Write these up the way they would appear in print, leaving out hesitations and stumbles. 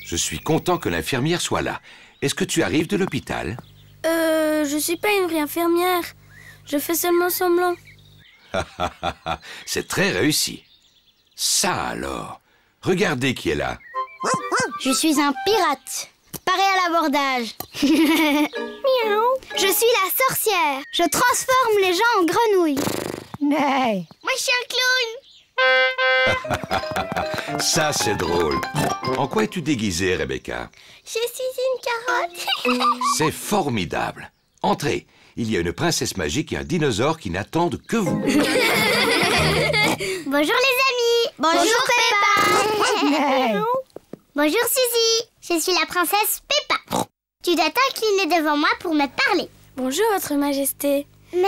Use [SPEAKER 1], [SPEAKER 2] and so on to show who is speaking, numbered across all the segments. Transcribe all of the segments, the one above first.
[SPEAKER 1] Je suis content que l'infirmière soit là. Est-ce que tu arrives de l'hôpital?
[SPEAKER 2] Je suis pas une vraie infirmière. Je fais seulement semblant.
[SPEAKER 1] C'est très réussi. Ça alors, regardez qui est là.
[SPEAKER 3] Je suis un pirate. Paré à l'abordage. Miaou. Je suis la sorcière. Je transforme les gens en grenouilles.
[SPEAKER 4] Nee.
[SPEAKER 3] Moi, je suis un clown.
[SPEAKER 1] Ça, c'est drôle. En quoi es-tu déguisée, Rebecca?
[SPEAKER 3] Je suis une carotte.
[SPEAKER 1] C'est formidable. Entrez, il y a une princesse magique et un dinosaure qui n'attendent que vous.
[SPEAKER 3] Bonjour les amis. Bonjour Peppa.
[SPEAKER 4] Nee.
[SPEAKER 3] Bonjour Suzy. Je suis la princesse Peppa. Tu dois t'incliner devant moi pour me parler.
[SPEAKER 2] Bonjour, Votre Majesté.
[SPEAKER 3] Mais...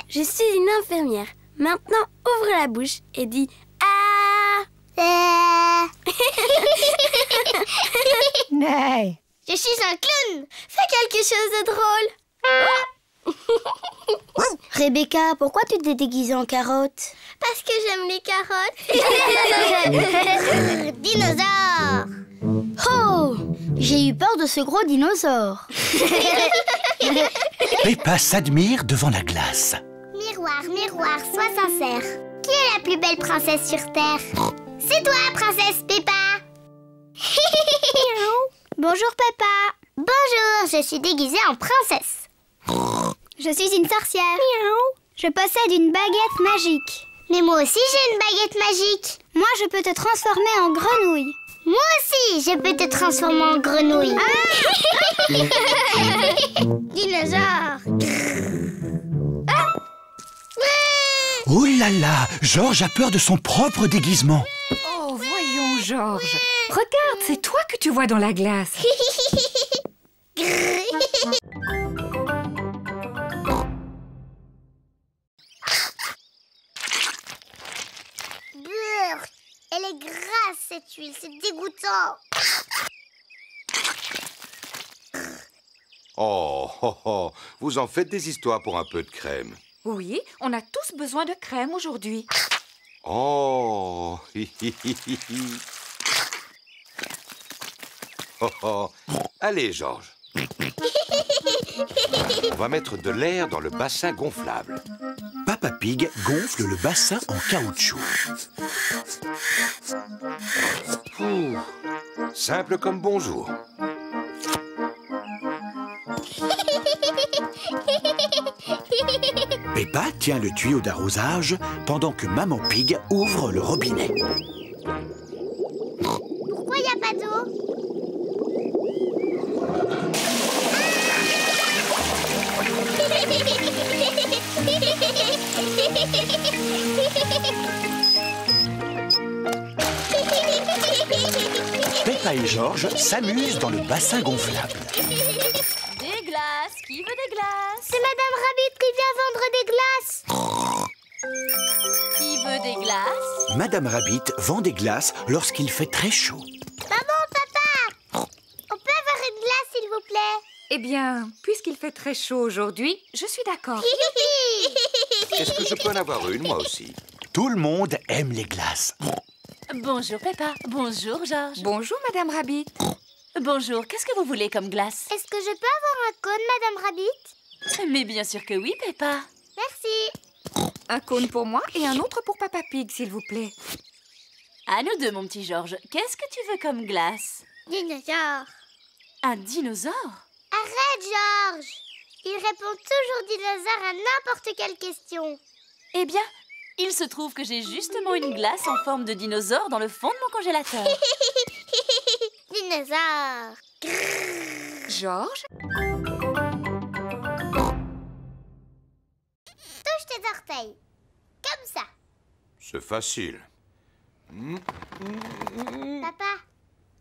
[SPEAKER 2] Je suis une infirmière. Maintenant, ouvre la bouche et dis Ah.
[SPEAKER 4] Nee.
[SPEAKER 3] Je suis un clown. Fais quelque chose de drôle. Rebecca, pourquoi tu t'es déguisée en carotte? Parce que j'aime les carottes. Dinosaure. Oh, j'ai eu peur de ce gros dinosaure.
[SPEAKER 5] Peppa s'admire devant la glace.
[SPEAKER 3] Miroir, miroir, sois sincère. Qui est la plus belle princesse sur Terre? C'est toi, princesse Peppa. Bonjour Peppa. Bonjour, je suis déguisée en princesse. Je suis une sorcière. Je possède une baguette magique. Mais moi aussi j'ai une baguette magique. Moi je peux te transformer en grenouille. Moi aussi je peux te transformer en grenouille. Dinosaure.
[SPEAKER 5] Oh là là, George a peur de son propre déguisement.
[SPEAKER 4] Oh, voyons, George. Regarde, c'est toi que tu vois dans la glace.
[SPEAKER 3] Brrr, elle est grasse cette huile, c'est dégoûtant.
[SPEAKER 1] Oh, oh, oh, vous en faites des histoires pour un peu de crème.
[SPEAKER 4] Oui, on a tous besoin de crème aujourd'hui.
[SPEAKER 1] Oh, hi, hi, hi, hi, hi. Oh, oh. Allez, Georges. On va mettre de l'air dans le bassin gonflable.
[SPEAKER 5] Peppa Pig gonfle le bassin en caoutchouc.
[SPEAKER 1] Ouh, simple comme bonjour.
[SPEAKER 5] Peppa tient le tuyau d'arrosage pendant que Maman Pig ouvre le robinet.
[SPEAKER 3] Pourquoi il n'y a pas d'eau?
[SPEAKER 5] Peppa et George s'amusent dans le bassin gonflable.
[SPEAKER 2] Des glaces. Qui veut des glaces?
[SPEAKER 3] C'est Madame Rabbit qui vient vendre des glaces.
[SPEAKER 2] Qui veut des glaces?
[SPEAKER 5] Madame Rabbit vend des glaces lorsqu'il fait très chaud.
[SPEAKER 3] Maman, papa, on peut avoir une glace s'il vous plaît?
[SPEAKER 4] Eh bien, puisqu'il fait très chaud aujourd'hui, je suis d'accord.
[SPEAKER 1] Est-ce que je peux en avoir une, moi aussi?
[SPEAKER 5] Tout le monde aime les glaces.
[SPEAKER 6] Bonjour Peppa, bonjour Georges.
[SPEAKER 4] Bonjour, Madame Rabbit.
[SPEAKER 6] Bonjour, qu'est-ce que vous voulez comme glace?
[SPEAKER 3] Est-ce que je peux avoir un cône, Madame Rabbit?
[SPEAKER 6] Mais bien sûr que oui Peppa.
[SPEAKER 3] Merci.
[SPEAKER 4] Un cône pour moi et un autre pour Peppa Pig, s'il vous plaît.
[SPEAKER 6] À nous deux mon petit Georges, qu'est-ce que tu veux comme glace?
[SPEAKER 3] Dinosaure.
[SPEAKER 6] Un dinosaure?
[SPEAKER 3] Arrête, Georges. Il répond toujours dinosaure à n'importe quelle question.
[SPEAKER 6] Eh bien, il se trouve que j'ai justement une glace en forme de dinosaure dans le fond de mon congélateur.
[SPEAKER 3] Dinosaure.
[SPEAKER 4] Georges,
[SPEAKER 3] Touche tes orteils. Comme ça.
[SPEAKER 1] C'est facile.
[SPEAKER 3] Papa,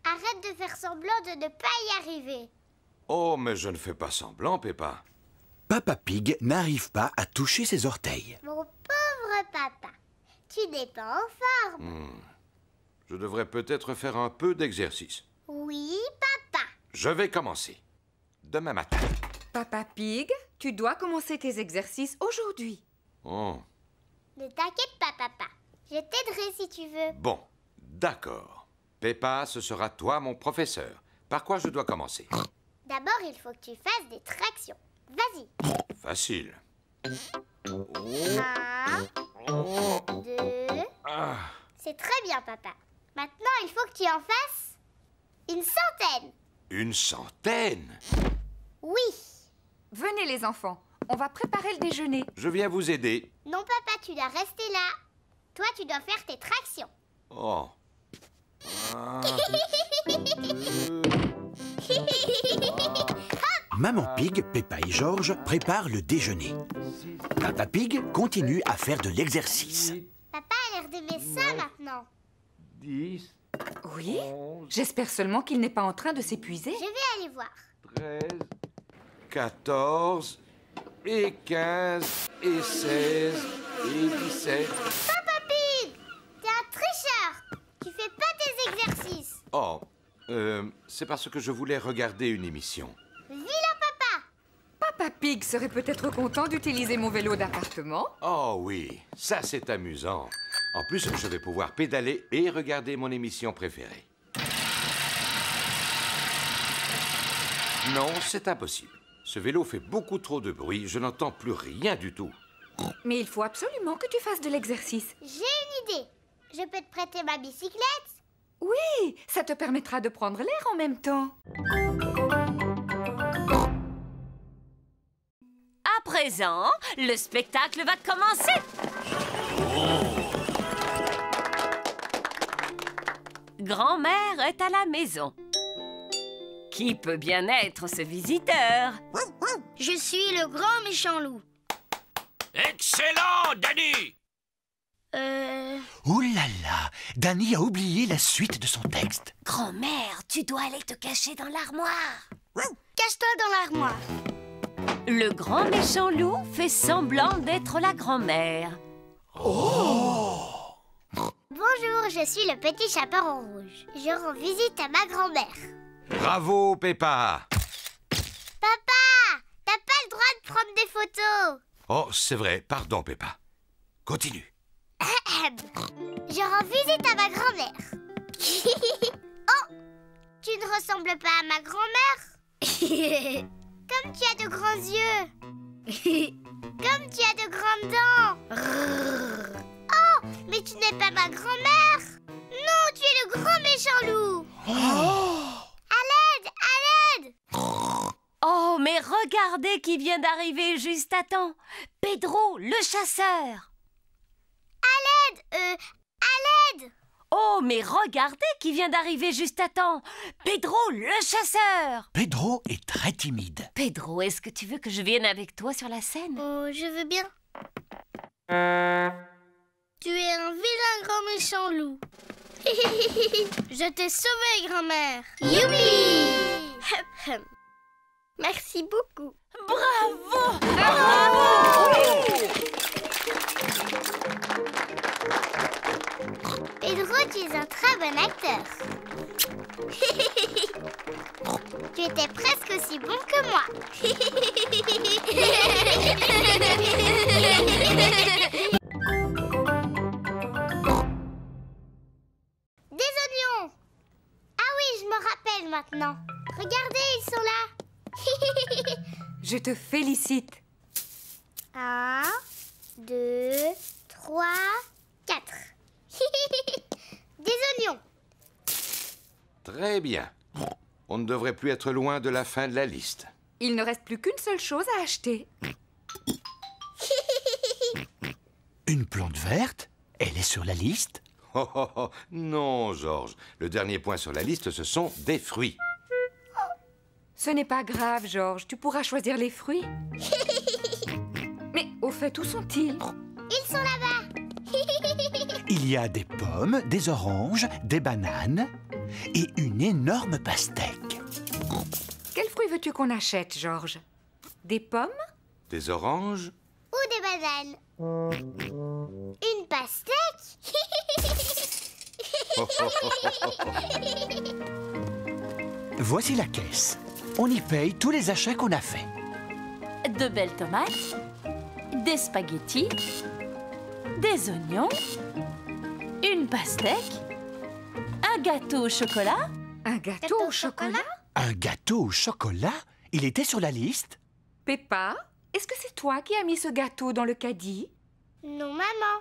[SPEAKER 3] arrête de faire semblant de ne pas y arriver.
[SPEAKER 1] Oh, mais je ne fais pas semblant, Peppa.
[SPEAKER 5] Peppa Pig n'arrive pas à toucher ses orteils.
[SPEAKER 3] Mon pauvre papa, tu n'es pas en forme.
[SPEAKER 1] Je devrais peut-être faire un peu d'exercice.
[SPEAKER 3] Oui, papa.
[SPEAKER 1] Je vais commencer. Demain matin.
[SPEAKER 4] Peppa Pig, tu dois commencer tes exercices aujourd'hui.
[SPEAKER 1] Oh,
[SPEAKER 3] Ne t'inquiète pas, papa. Je t'aiderai si tu veux.
[SPEAKER 1] bon, d'accord. Peppa, ce sera toi mon professeur. Par quoi je dois commencer?
[SPEAKER 3] D'abord, il faut que tu fasses des tractions. Vas-y.
[SPEAKER 1] Facile.
[SPEAKER 3] 1, 2... C'est très bien, papa. Maintenant, il faut que tu en fasses une centaine.
[SPEAKER 1] Une centaine?
[SPEAKER 3] Oui.
[SPEAKER 4] Venez les enfants, on va préparer le déjeuner.
[SPEAKER 1] Je viens vous aider.
[SPEAKER 3] Non, papa, tu dois rester là. Toi, tu dois faire tes tractions.
[SPEAKER 1] Oh.
[SPEAKER 5] Maman Pig, Peppa et George préparent le déjeuner. Papa Pig continue à faire de l'exercice.
[SPEAKER 3] Papa a l'air d'aimer ça maintenant.
[SPEAKER 1] 10,
[SPEAKER 4] Oui,
[SPEAKER 1] 11,
[SPEAKER 4] j'espère seulement qu'il n'est pas en train de s'épuiser.
[SPEAKER 3] Je vais aller voir.
[SPEAKER 1] 13, 14, et 15, et 16, et 17.
[SPEAKER 3] Papa Pig, t'es un tricheur. Tu fais pas tes exercices.
[SPEAKER 1] Oh, c'est parce que je voulais regarder une émission.
[SPEAKER 3] Vilain papa.
[SPEAKER 4] Papa Pig serait peut-être content d'utiliser mon vélo d'appartement.
[SPEAKER 1] Oh oui, ça c'est amusant. En plus, je vais pouvoir pédaler et regarder mon émission préférée. Non, c'est impossible. Ce vélo fait beaucoup trop de bruit, je n'entends plus rien du tout.
[SPEAKER 4] Mais il faut absolument que tu fasses de l'exercice.
[SPEAKER 3] J'ai une idée. Je peux te prêter ma bicyclette?
[SPEAKER 4] Oui, ça te permettra de prendre l'air en même temps.
[SPEAKER 6] À présent, le spectacle va commencer. Grand-mère est à la maison. Qui peut bien être ce visiteur?
[SPEAKER 3] Je suis le grand méchant loup.
[SPEAKER 1] Excellent, Danny!
[SPEAKER 5] Oh là là, Danny a oublié la suite de son texte.
[SPEAKER 6] Grand-mère, tu dois aller te cacher dans l'armoire.
[SPEAKER 3] Cache-toi dans l'armoire.
[SPEAKER 6] Le grand méchant loup fait semblant d'être la grand-mère.
[SPEAKER 3] Bonjour, je suis le petit chaperon rouge. Je rends visite à ma grand-mère.
[SPEAKER 1] Bravo, Peppa!
[SPEAKER 3] Papa, t'as pas le droit de prendre des photos.
[SPEAKER 1] Oh, c'est vrai, pardon, Peppa. Continue.
[SPEAKER 3] Je rends visite à ma grand-mère. Oh, tu ne ressembles pas à ma grand-mère? Comme tu as de grands yeux. Comme tu as de grandes dents. Oh, mais tu n'es pas ma grand-mère. Non, tu es le grand méchant loup. À l'aide, à l'aide.
[SPEAKER 6] Oh, mais regardez qui vient d'arriver juste à temps. Pedro, le chasseur.
[SPEAKER 3] À l'aide.
[SPEAKER 6] Oh, mais regardez qui vient d'arriver juste à temps. Pedro, le chasseur.
[SPEAKER 5] Pedro est très timide.
[SPEAKER 6] Pedro, est-ce que tu veux que je vienne avec toi sur la scène?
[SPEAKER 3] Oh, je veux bien. Tu es un vilain grand méchant loup. Je t'ai sauvé, grand-mère. Youpi! Merci beaucoup.
[SPEAKER 6] Bravo!
[SPEAKER 3] Pedro, tu es un très bon acteur. Tu étais presque aussi bon que moi. Des oignons. Ah oui, je me rappelle maintenant. Regardez, ils sont là.
[SPEAKER 4] Je te félicite.
[SPEAKER 3] 1, 2, 3, 4. Des oignons.
[SPEAKER 1] Très bien. On ne devrait plus être loin de la fin de la liste.
[SPEAKER 4] Il ne reste plus qu'une seule chose à acheter.
[SPEAKER 5] Une plante verte? Elle est sur la liste?
[SPEAKER 1] Oh, oh, oh. Non, George. Le dernier point sur la liste, ce sont des fruits.
[SPEAKER 4] Ce n'est pas grave, George. Tu pourras choisir les fruits. Mais au fait, où sont-ils?
[SPEAKER 3] Ils sont là-bas.
[SPEAKER 5] Il y a des pommes, des oranges, des bananes et une énorme pastèque.
[SPEAKER 4] Quels fruits veux-tu qu'on achète, George? Des pommes?
[SPEAKER 1] Des oranges?
[SPEAKER 3] Ou des bananes. Une pastèque.
[SPEAKER 5] Voici la caisse. On y paye tous les achats qu'on a faits.
[SPEAKER 6] De belles tomates, des spaghettis, des oignons, une pastèque, un gâteau au chocolat?
[SPEAKER 4] Un gâteau au chocolat?
[SPEAKER 5] Un gâteau au chocolat? Il était sur la liste?
[SPEAKER 4] Peppa, est-ce que c'est toi qui as mis ce gâteau dans le caddie?
[SPEAKER 3] Non, maman.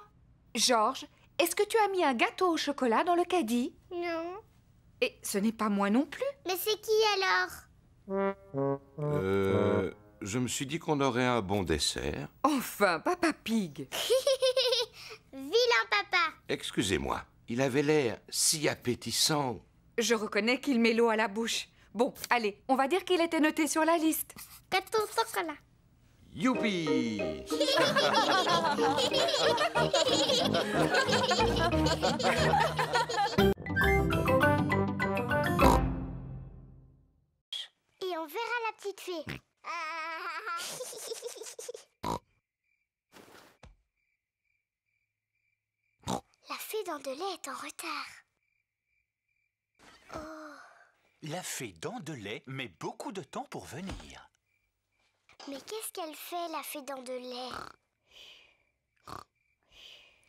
[SPEAKER 4] Georges, est-ce que tu as mis un gâteau au chocolat dans le caddie?
[SPEAKER 3] Non.
[SPEAKER 4] Et ce n'est pas moi non plus.
[SPEAKER 3] Mais c'est qui alors?
[SPEAKER 1] Je me suis dit qu'on aurait un bon dessert.
[SPEAKER 4] Enfin, Papa Pig.
[SPEAKER 3] Vilain papa.
[SPEAKER 1] Excusez-moi, il avait l'air si appétissant.
[SPEAKER 4] Je reconnais qu'il met l'eau à la bouche. Bon, allez, on va dire qu'il était noté sur la liste.
[SPEAKER 3] Gâteau au chocolat.
[SPEAKER 1] Youpi!
[SPEAKER 3] Et on verra la petite fée. La fée dents de lait est en retard. Oh.
[SPEAKER 5] La fée dents de lait met beaucoup de temps pour venir.
[SPEAKER 3] Mais qu'est-ce qu'elle fait, la fée dents de lait?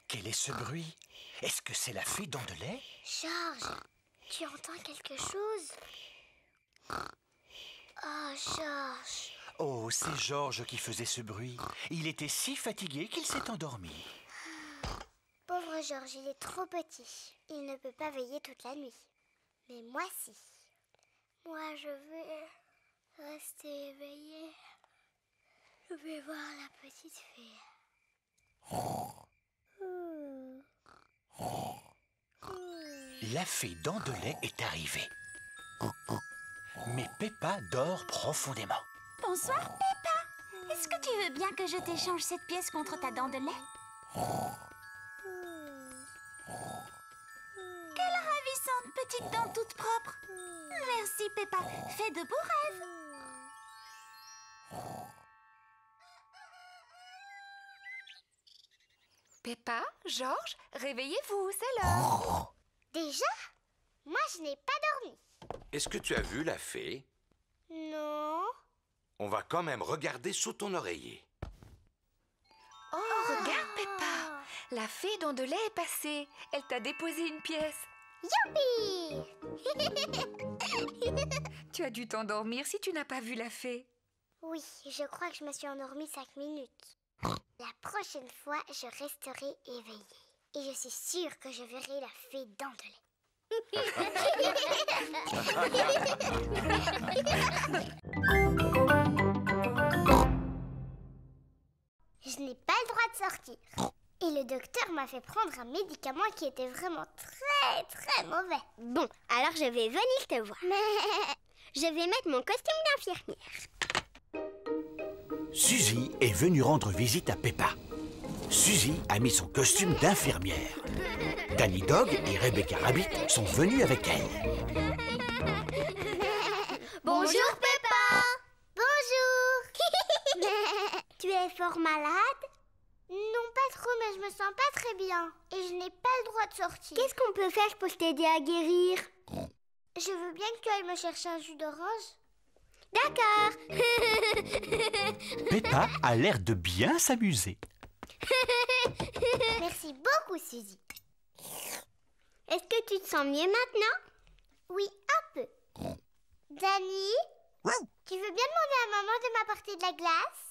[SPEAKER 5] Quel est ce bruit? Est-ce que c'est la fée dents de lait?
[SPEAKER 3] Georges, tu entends quelque chose? Oh, Georges.
[SPEAKER 5] Oh, c'est Georges qui faisait ce bruit. Il était si fatigué qu'il s'est endormi.
[SPEAKER 3] Pauvre Georges, il est trop petit. Il ne peut pas veiller toute la nuit. Mais moi, si. Moi, je vais rester éveillée. Je vais voir la petite fée.
[SPEAKER 5] La fée dents de lait est arrivée. Mais Peppa dort profondément.
[SPEAKER 7] Bonsoir, Peppa. Est-ce que tu veux bien que je t'échange cette pièce contre ta dent de lait? Quelle ravissante petite dent toute propre. Merci, Peppa. Fais de beaux rêves.
[SPEAKER 4] Peppa, Georges, réveillez-vous, c'est l'heure.
[SPEAKER 3] Déjà? Moi, je n'ai pas dormi.
[SPEAKER 1] Est-ce que tu as vu la fée?
[SPEAKER 3] Non.
[SPEAKER 1] On va quand même regarder sous ton oreiller.
[SPEAKER 4] Oh, regarde, Peppa. La fée dents de lait est passée. Elle t'a déposé une pièce.
[SPEAKER 3] Youpi!
[SPEAKER 4] Tu as dû t'endormir si tu n'as pas vu la fée.
[SPEAKER 3] Oui, je crois que je me suis endormie 5 minutes. La prochaine fois, je resterai éveillée. Et je suis sûre que je verrai la fée dents de lait. Je n'ai pas le droit de sortir. Et le docteur m'a fait prendre un médicament qui était vraiment très, très mauvais. Bon, alors je vais venir te voir. Mais je vais mettre mon costume d'infirmière.
[SPEAKER 5] Suzy est venue rendre visite à Peppa. Suzy a mis son costume d'infirmière. Danny Dog et Rebecca Rabbit sont venus avec elle.
[SPEAKER 3] Bonjour Peppa. Bonjour. Tu es fort malade? Non, pas trop, mais je me sens pas très bien. Et je n'ai pas le droit de sortir. Qu'est-ce qu'on peut faire pour t'aider à guérir? Je veux bien que tu ailles me chercher un jus d'orange. D'accord.
[SPEAKER 5] Peppa a l'air de bien s'amuser.
[SPEAKER 3] Merci beaucoup, Suzy. Est-ce que tu te sens mieux maintenant? Oui, un peu. Danny, tu veux bien demander à maman de m'apporter de la glace?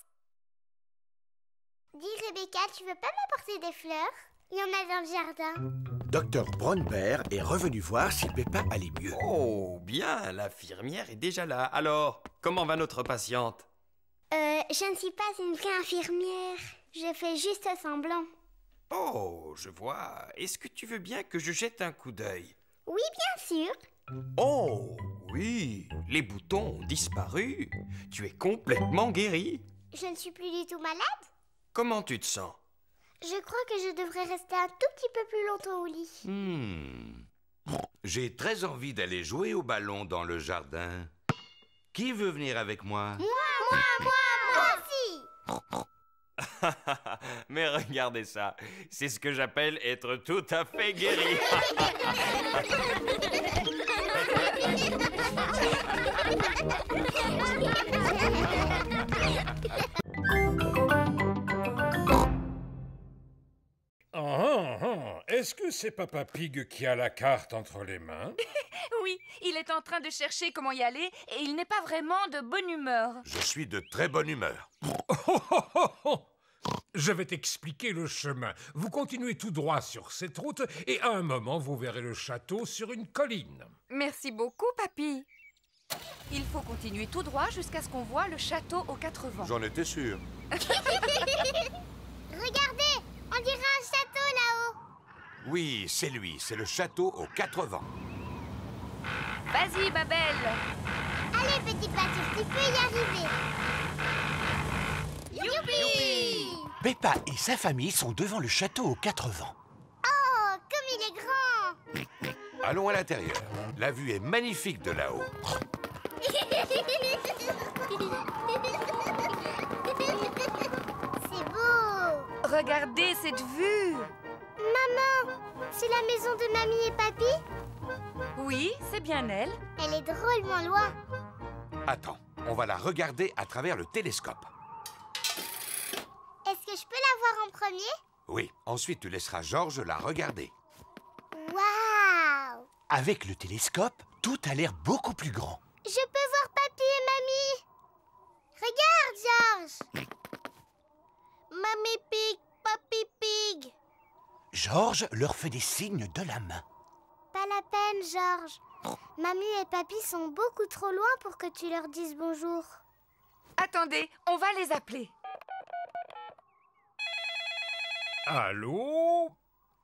[SPEAKER 3] Dis, Rebecca, tu veux pas m'apporter des fleurs? Il y en a dans le jardin.
[SPEAKER 5] Dr Brown Bear est revenu voir si Peppa allait mieux.
[SPEAKER 8] Oh, bien, l'infirmière est déjà là. Alors, comment va notre patiente?
[SPEAKER 3] Je ne suis pas une vraie infirmière. Je fais juste semblant.
[SPEAKER 8] Oh, je vois. Est-ce que tu veux bien que je jette un coup d'œil?
[SPEAKER 3] Oui, bien sûr.
[SPEAKER 8] Oh, oui, les boutons ont disparu. Tu es complètement guérie.
[SPEAKER 3] Je ne suis plus du tout malade.
[SPEAKER 8] Comment tu te sens?
[SPEAKER 3] Je crois que je devrais rester un tout petit peu plus longtemps au lit.
[SPEAKER 1] J'ai très envie d'aller jouer au ballon dans le jardin. Qui veut venir avec moi?
[SPEAKER 3] Moi aussi.
[SPEAKER 8] Mais regardez ça, c'est ce que j'appelle être tout à fait guéri.
[SPEAKER 9] Est-ce que que c'est Papa Pig qui a la carte entre les mains?
[SPEAKER 4] Oui, il est en train de chercher comment y aller et il n'est pas vraiment de bonne humeur.
[SPEAKER 1] Je suis de très bonne humeur.
[SPEAKER 9] Je vais t'expliquer le chemin. Vous continuez tout droit sur cette route et à un moment, vous verrez le château sur une colline.
[SPEAKER 4] Merci beaucoup, papy. Il faut continuer tout droit jusqu'à ce qu'on voit le château aux 4 vents.
[SPEAKER 1] J'en étais sûr.
[SPEAKER 3] Regardez, on dirait un château là-haut.
[SPEAKER 1] Oui, c'est lui, c'est le château aux 4 vents.
[SPEAKER 4] Vas-y, Babel.
[SPEAKER 3] Allez, petit pâture, tu peux y arriver. Youpi!
[SPEAKER 5] Peppa et sa famille sont devant le château aux 4 vents.
[SPEAKER 3] Oh, comme il est grand!
[SPEAKER 1] Allons à l'intérieur. La vue est magnifique de là-haut.
[SPEAKER 3] C'est beau!
[SPEAKER 4] Regardez cette vue.
[SPEAKER 3] Maman, c'est la maison de mamie et papy?
[SPEAKER 4] Oui, c'est bien elle.
[SPEAKER 3] Elle est drôlement loin.
[SPEAKER 1] Attends, on va la regarder à travers le télescope.
[SPEAKER 3] Est-ce que je peux la voir en premier?
[SPEAKER 1] Oui, ensuite tu laisseras Georges la regarder.
[SPEAKER 3] Waouh!
[SPEAKER 5] Avec le télescope, tout a l'air beaucoup plus grand.
[SPEAKER 3] Je peux voir papy et mamie. Regarde, Georges. Mamie Pig, papy Pig.
[SPEAKER 5] Georges leur fait des signes de la main.
[SPEAKER 3] Pas la peine, Georges. Mamie et papy sont beaucoup trop loin pour que tu leur dises bonjour.
[SPEAKER 4] Attendez, on va les appeler.
[SPEAKER 9] Allô?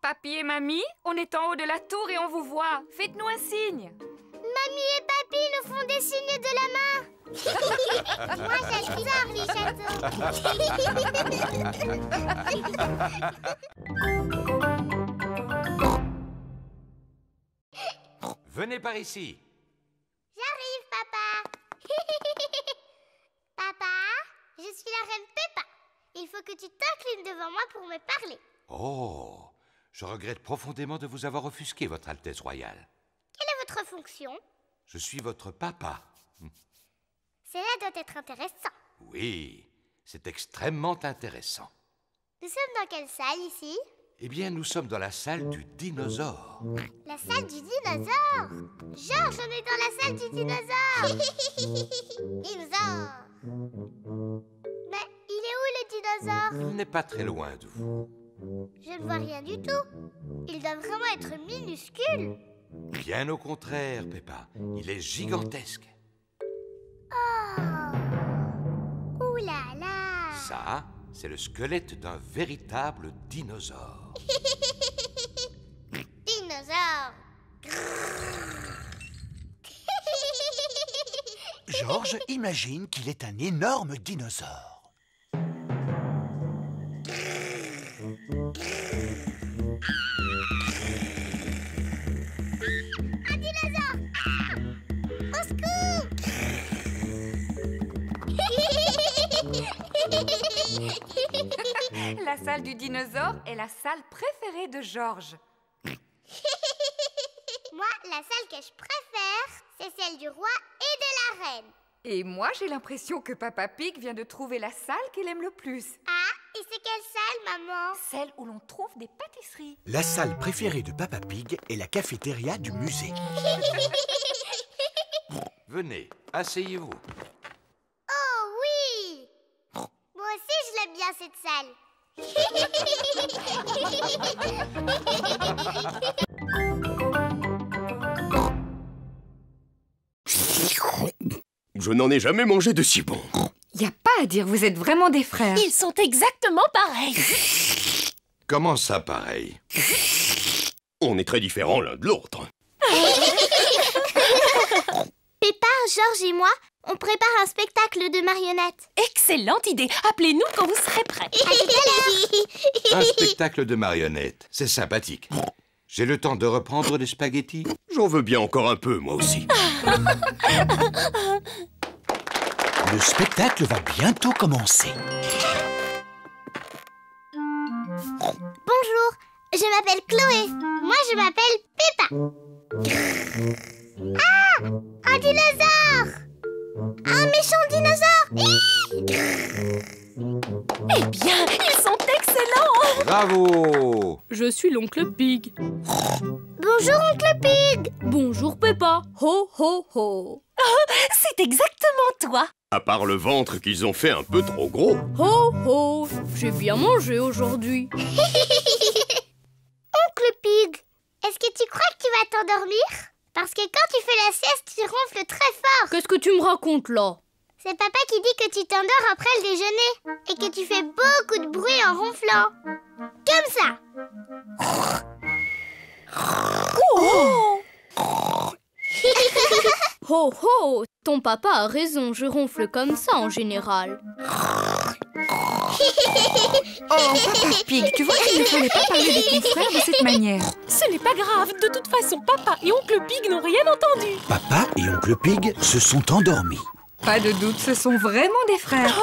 [SPEAKER 4] Papy et mamie, on est en haut de la tour et on vous voit. Faites-nous un signe.
[SPEAKER 3] Mamie et papy nous font des signes de la main. Moi, j'adore les châteaux.
[SPEAKER 1] Venez par ici.
[SPEAKER 3] J'arrive, papa. Papa, je suis la reine Peppa. Il faut que tu t'inclines devant moi pour me parler.
[SPEAKER 1] Oh, je regrette profondément de vous avoir offusqué, Votre Altesse Royale.
[SPEAKER 3] Quelle est votre fonction?
[SPEAKER 1] Je suis votre papa.
[SPEAKER 3] Cela doit être intéressant.
[SPEAKER 1] Oui, c'est extrêmement intéressant.
[SPEAKER 3] Nous sommes dans quelle salle ici?
[SPEAKER 1] Eh bien, nous sommes dans la salle du dinosaure.
[SPEAKER 3] La salle du dinosaure. Georges, on est dans la salle du dinosaure. Dinosaure. Mais il est où le dinosaure?
[SPEAKER 1] Il n'est pas très loin de vous.
[SPEAKER 3] Je ne vois rien du tout. Il doit vraiment être minuscule.
[SPEAKER 1] Bien au contraire, Peppa. Il est gigantesque.
[SPEAKER 3] Oh. Ouh là là.
[SPEAKER 1] Ça, c'est le squelette d'un véritable dinosaure.
[SPEAKER 3] Dinosaure.
[SPEAKER 5] Georges imagine qu'il est un énorme dinosaure.
[SPEAKER 3] Un dinosaure. Au secours.
[SPEAKER 4] La salle du dinosaure est la salle préférée de Georges.
[SPEAKER 3] Moi, la salle que je préfère, c'est celle du roi et de la reine.
[SPEAKER 4] Et moi, j'ai l'impression que Papa Pig vient de trouver la salle qu'il aime le plus.
[SPEAKER 3] Ah, et c'est quelle salle, maman?
[SPEAKER 4] Celle où l'on trouve des pâtisseries.
[SPEAKER 5] La salle préférée de Papa Pig est la cafétéria du musée.
[SPEAKER 1] Venez, asseyez-vous.
[SPEAKER 3] Oh oui! Moi aussi, je l'aime bien, cette salle.
[SPEAKER 8] Je n'en ai jamais mangé de si bon.
[SPEAKER 4] Y a pas à dire, vous êtes vraiment des frères.
[SPEAKER 6] Ils sont exactement pareils.
[SPEAKER 1] Comment ça, pareil?
[SPEAKER 8] On est très différents l'un de l'autre.
[SPEAKER 3] Peppa, Georges et moi, on prépare un spectacle de marionnettes.
[SPEAKER 6] Excellente idée. Appelez-nous quand vous serez prêts.
[SPEAKER 3] À tout à l'heure.
[SPEAKER 1] Un spectacle de marionnettes. C'est sympathique. J'ai le temps de reprendre les spaghettis?
[SPEAKER 8] J'en veux bien encore un peu, moi aussi.
[SPEAKER 5] Le spectacle va bientôt commencer.
[SPEAKER 3] Bonjour, je m'appelle Chloé. Moi, je m'appelle Peppa. Ah, un dinosaure! Un méchant dinosaure!
[SPEAKER 6] Eh bien, ils sont excellents.
[SPEAKER 1] Bravo!
[SPEAKER 6] Je
[SPEAKER 10] suis l'oncle Pig.
[SPEAKER 3] Bonjour, oncle Pig.
[SPEAKER 10] Bonjour, Peppa. Ho, ho, ho.
[SPEAKER 6] C'est exactement toi.
[SPEAKER 11] À part le ventre qu'ils ont fait un peu trop gros.
[SPEAKER 10] Ho, ho. J'ai bien mangé aujourd'hui.
[SPEAKER 3] Oncle Pig, est-ce que tu crois que tu vas t'endormir? Parce que quand tu fais la sieste, tu ronfles très fort.
[SPEAKER 10] Qu'est-ce que tu me racontes là?
[SPEAKER 3] C'est papa qui dit que tu t'endors après le déjeuner et que tu fais beaucoup de bruit en ronflant. Comme ça.
[SPEAKER 10] Oh! Ho ho, ton papa a raison, je ronfle comme ça en général.
[SPEAKER 4] Oh, Papa Pig, tu vois qu'il ne fallait pas parler de ton frère de cette manière.
[SPEAKER 10] Ce n'est pas grave, de toute façon, papa et oncle Pig n'ont rien entendu.
[SPEAKER 5] Papa et oncle Pig se sont endormis.
[SPEAKER 4] Pas de doute, ce sont vraiment des frères.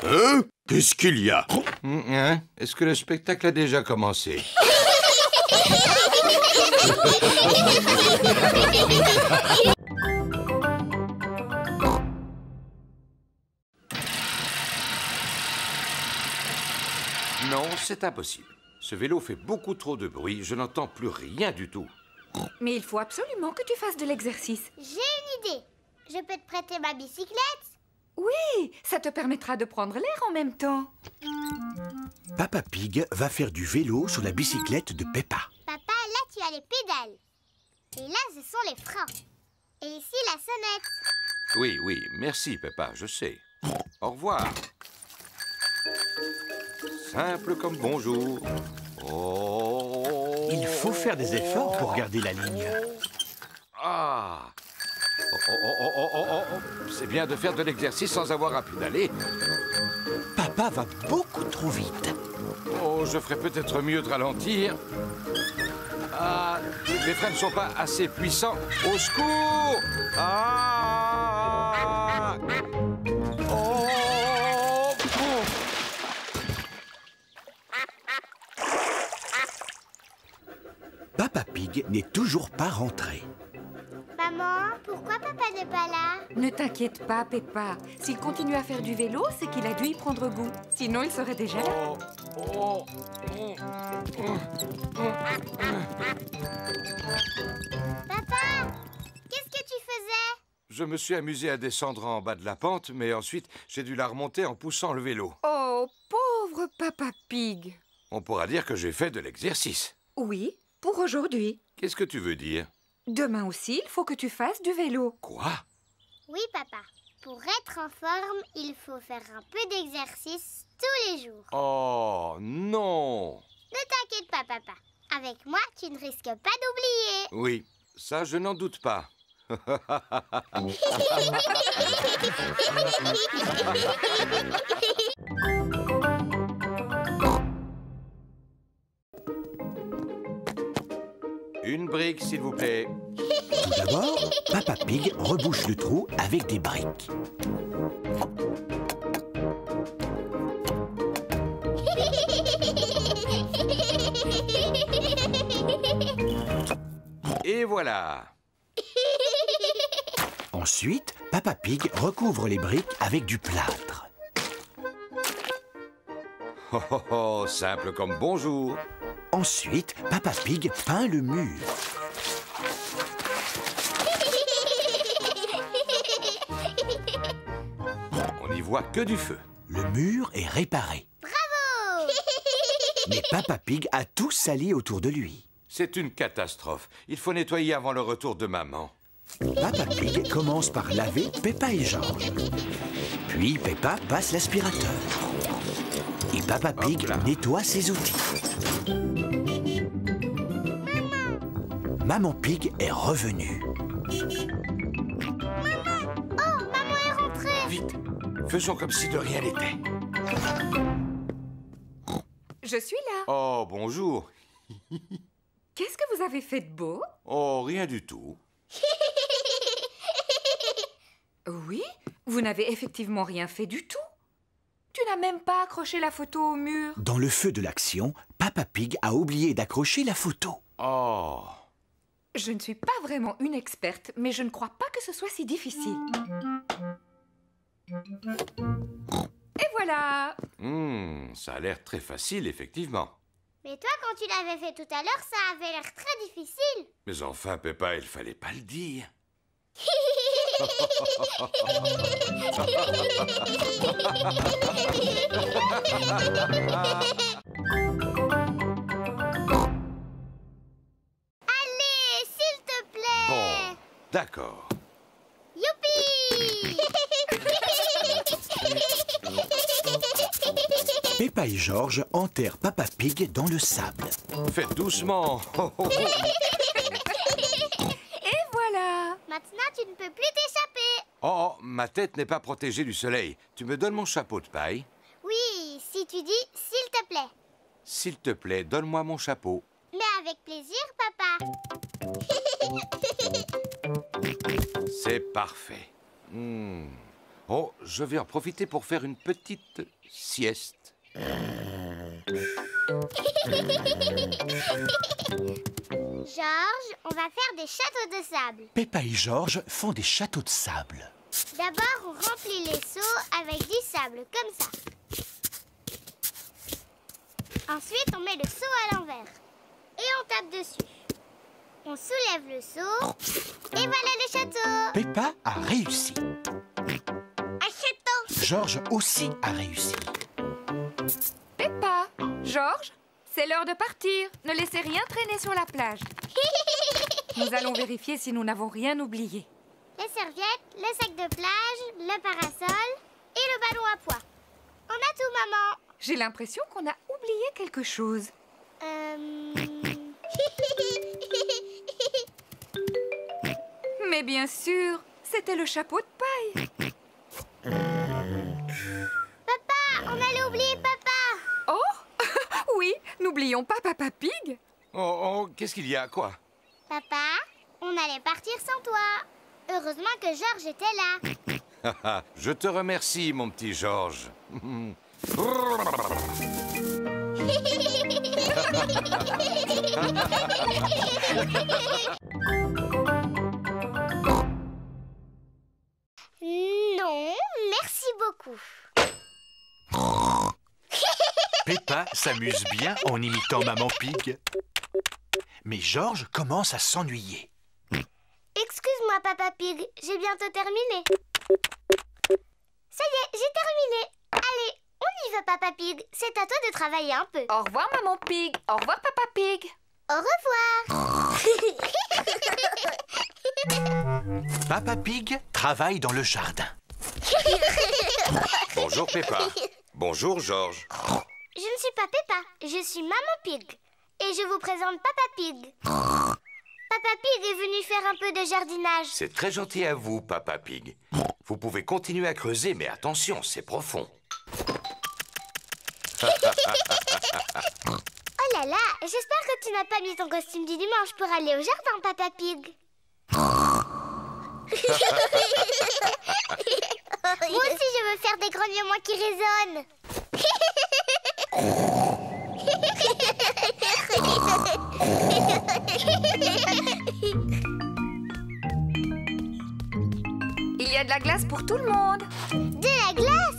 [SPEAKER 11] Hein? Qu'est-ce qu'il y a?
[SPEAKER 1] Hein? Est-ce que le spectacle a déjà commencé? Non, c'est impossible. Ce vélo fait beaucoup trop de bruit, je n'entends plus rien du tout.
[SPEAKER 4] Mais il faut absolument que tu fasses de l'exercice.
[SPEAKER 3] J'ai une idée. Je peux te prêter ma bicyclette?
[SPEAKER 4] Oui, ça te permettra de prendre l'air en même temps.
[SPEAKER 5] Papa Pig va faire du vélo sur la bicyclette de Peppa.
[SPEAKER 3] Papa, là tu as les pédales. Et là ce sont les freins. Et ici la sonnette.
[SPEAKER 1] Oui, oui, merci Peppa, je sais. Au revoir. Simple comme bonjour. Oh.
[SPEAKER 5] Il faut faire des efforts pour garder la ligne.
[SPEAKER 1] Ah. Oh. C'est bien de faire de l'exercice sans avoir à pédaler.
[SPEAKER 5] Papa va beaucoup trop vite.
[SPEAKER 1] Oh, je ferais peut-être mieux de ralentir. Ah, mes freins ne sont pas assez puissants. Au secours! Ah! Oh!
[SPEAKER 5] Papa Pig n'est toujours pas rentré.
[SPEAKER 3] Maman, pourquoi papa n'est pas là?
[SPEAKER 4] Ne t'inquiète pas, Peppa. S'il continue à faire du vélo, c'est qu'il a dû y prendre goût. Sinon, il serait déjà là.
[SPEAKER 3] Papa, qu'est-ce que tu faisais?
[SPEAKER 1] Je me suis amusé à descendre en bas de la pente, mais ensuite, j'ai dû la remonter en poussant le vélo.
[SPEAKER 4] Oh, pauvre Papa Pig.
[SPEAKER 1] On pourra dire que j'ai fait de l'exercice.
[SPEAKER 4] Oui, pour aujourd'hui.
[SPEAKER 1] Qu'est-ce que tu veux dire?
[SPEAKER 4] Demain aussi, il faut que tu fasses du vélo.
[SPEAKER 1] Quoi?
[SPEAKER 3] Oui, papa. Pour être en forme, il faut faire un peu d'exercice tous les jours.
[SPEAKER 1] Oh, non!
[SPEAKER 3] Ne t'inquiète pas, papa. Avec moi, tu ne risques pas d'oublier.
[SPEAKER 1] Oui, ça, je n'en doute pas. Une brique, s'il vous plaît.
[SPEAKER 5] Tout d'abord, Papa Pig rebouche le trou avec des briques.
[SPEAKER 1] Et voilà.
[SPEAKER 5] Ensuite, Papa Pig recouvre les briques avec du plâtre.
[SPEAKER 1] Oh, simple comme bonjour.
[SPEAKER 5] Ensuite, Papa Pig peint le mur.
[SPEAKER 1] On n'y voit que du feu.
[SPEAKER 5] Le mur est réparé.
[SPEAKER 3] Bravo!
[SPEAKER 5] Mais Papa Pig a tout sali autour de lui.
[SPEAKER 1] C'est une catastrophe. Il faut nettoyer avant le retour de maman.
[SPEAKER 5] Papa Pig commence par laver Peppa et George. Puis Peppa passe l'aspirateur. Et Papa Pig nettoie ses outils. Maman Pig est revenue.
[SPEAKER 3] Oh, maman est rentrée.
[SPEAKER 1] Vite, faisons comme si de rien n'était.
[SPEAKER 4] Je suis là.
[SPEAKER 1] Oh, bonjour.
[SPEAKER 4] Qu'est-ce que vous avez fait de beau?
[SPEAKER 1] Oh, rien du tout.
[SPEAKER 4] Oui, vous n'avez effectivement rien fait du tout. Tu n'as même pas accroché la photo au mur.
[SPEAKER 5] Dans le feu de l'action, Papa Pig a oublié d'accrocher la photo.
[SPEAKER 1] Oh.
[SPEAKER 4] Je ne suis pas vraiment une experte, mais je ne crois pas que ce soit si difficile. Et voilà!
[SPEAKER 1] Ça a l'air très facile, effectivement.
[SPEAKER 3] Mais toi, quand tu l'avais fait tout à l'heure, ça avait l'air très difficile.
[SPEAKER 1] Mais enfin, Peppa, il fallait pas le dire.
[SPEAKER 3] Allez, s'il te plaît.
[SPEAKER 1] Bon, d'accord.
[SPEAKER 3] Youpi!
[SPEAKER 5] Peppa et George enterrent Papa Pig dans le sable.
[SPEAKER 1] Faites doucement.
[SPEAKER 4] Et voilà.
[SPEAKER 3] Maintenant, tu ne peux plus t'échapper.
[SPEAKER 1] Oh, ma tête n'est pas protégée du soleil. Tu me donnes mon chapeau de paille?
[SPEAKER 3] Oui, si tu dis « s'il te plaît ».
[SPEAKER 1] S'il te plaît, donne-moi mon chapeau.
[SPEAKER 3] Mais avec plaisir, papa.
[SPEAKER 1] C'est parfait. Oh, je vais en profiter pour faire une petite sieste.
[SPEAKER 3] George, on va faire des châteaux de sable.
[SPEAKER 5] Peppa et George font des châteaux de sable.
[SPEAKER 3] D'abord, on remplit les seaux avec du sable, comme ça. Ensuite, on met le seau à l'envers. Et on tape dessus. On soulève le seau. Et voilà le château.
[SPEAKER 5] Peppa a réussi.
[SPEAKER 3] Un château.
[SPEAKER 5] George aussi a réussi.
[SPEAKER 4] Peppa, George, c'est l'heure de partir. Ne laissez rien traîner sur la plage. Nous allons vérifier si nous n'avons rien oublié.
[SPEAKER 3] Les serviettes, le sac de plage, le parasol et le ballon à pois. On a tout, maman.
[SPEAKER 4] J'ai l'impression qu'on a oublié quelque chose. Mais bien sûr, c'était le chapeau de paille.
[SPEAKER 3] Papa, on allait oublier papa.
[SPEAKER 4] Oh, oui, n'oublions pas Papa Pig.
[SPEAKER 1] Oh, qu'est-ce qu'il y a, quoi?
[SPEAKER 3] Papa, on allait partir sans toi. Heureusement que George était là.
[SPEAKER 1] Je te remercie, mon petit George.
[SPEAKER 3] Non, merci beaucoup.
[SPEAKER 5] Peppa s'amuse bien en imitant Maman Pig. Mais George commence à s'ennuyer.
[SPEAKER 3] Excuse-moi, Papa Pig, j'ai bientôt terminé. Ça y est, j'ai terminé. Allez, on y va, Papa Pig. C'est à toi de travailler un peu.
[SPEAKER 4] Au revoir, Maman Pig. Au revoir, Papa Pig.
[SPEAKER 3] Au revoir.
[SPEAKER 5] Papa Pig travaille dans le jardin.
[SPEAKER 1] Bonjour, Peppa. Bonjour, George.
[SPEAKER 3] Je ne suis pas Peppa, je suis Maman Pig. Et je vous présente Papa Pig. Papa Pig est venu faire un peu de jardinage.
[SPEAKER 1] C'est très gentil à vous, Papa Pig. Vous pouvez continuer à creuser, mais attention, c'est profond.
[SPEAKER 3] Oh là là, j'espère que tu n'as pas mis ton costume du dimanche pour aller au jardin, Papa Pig. Moi aussi, je veux faire des grognements qui résonnent.
[SPEAKER 4] Il y a de la glace pour tout le monde.
[SPEAKER 3] De la glace?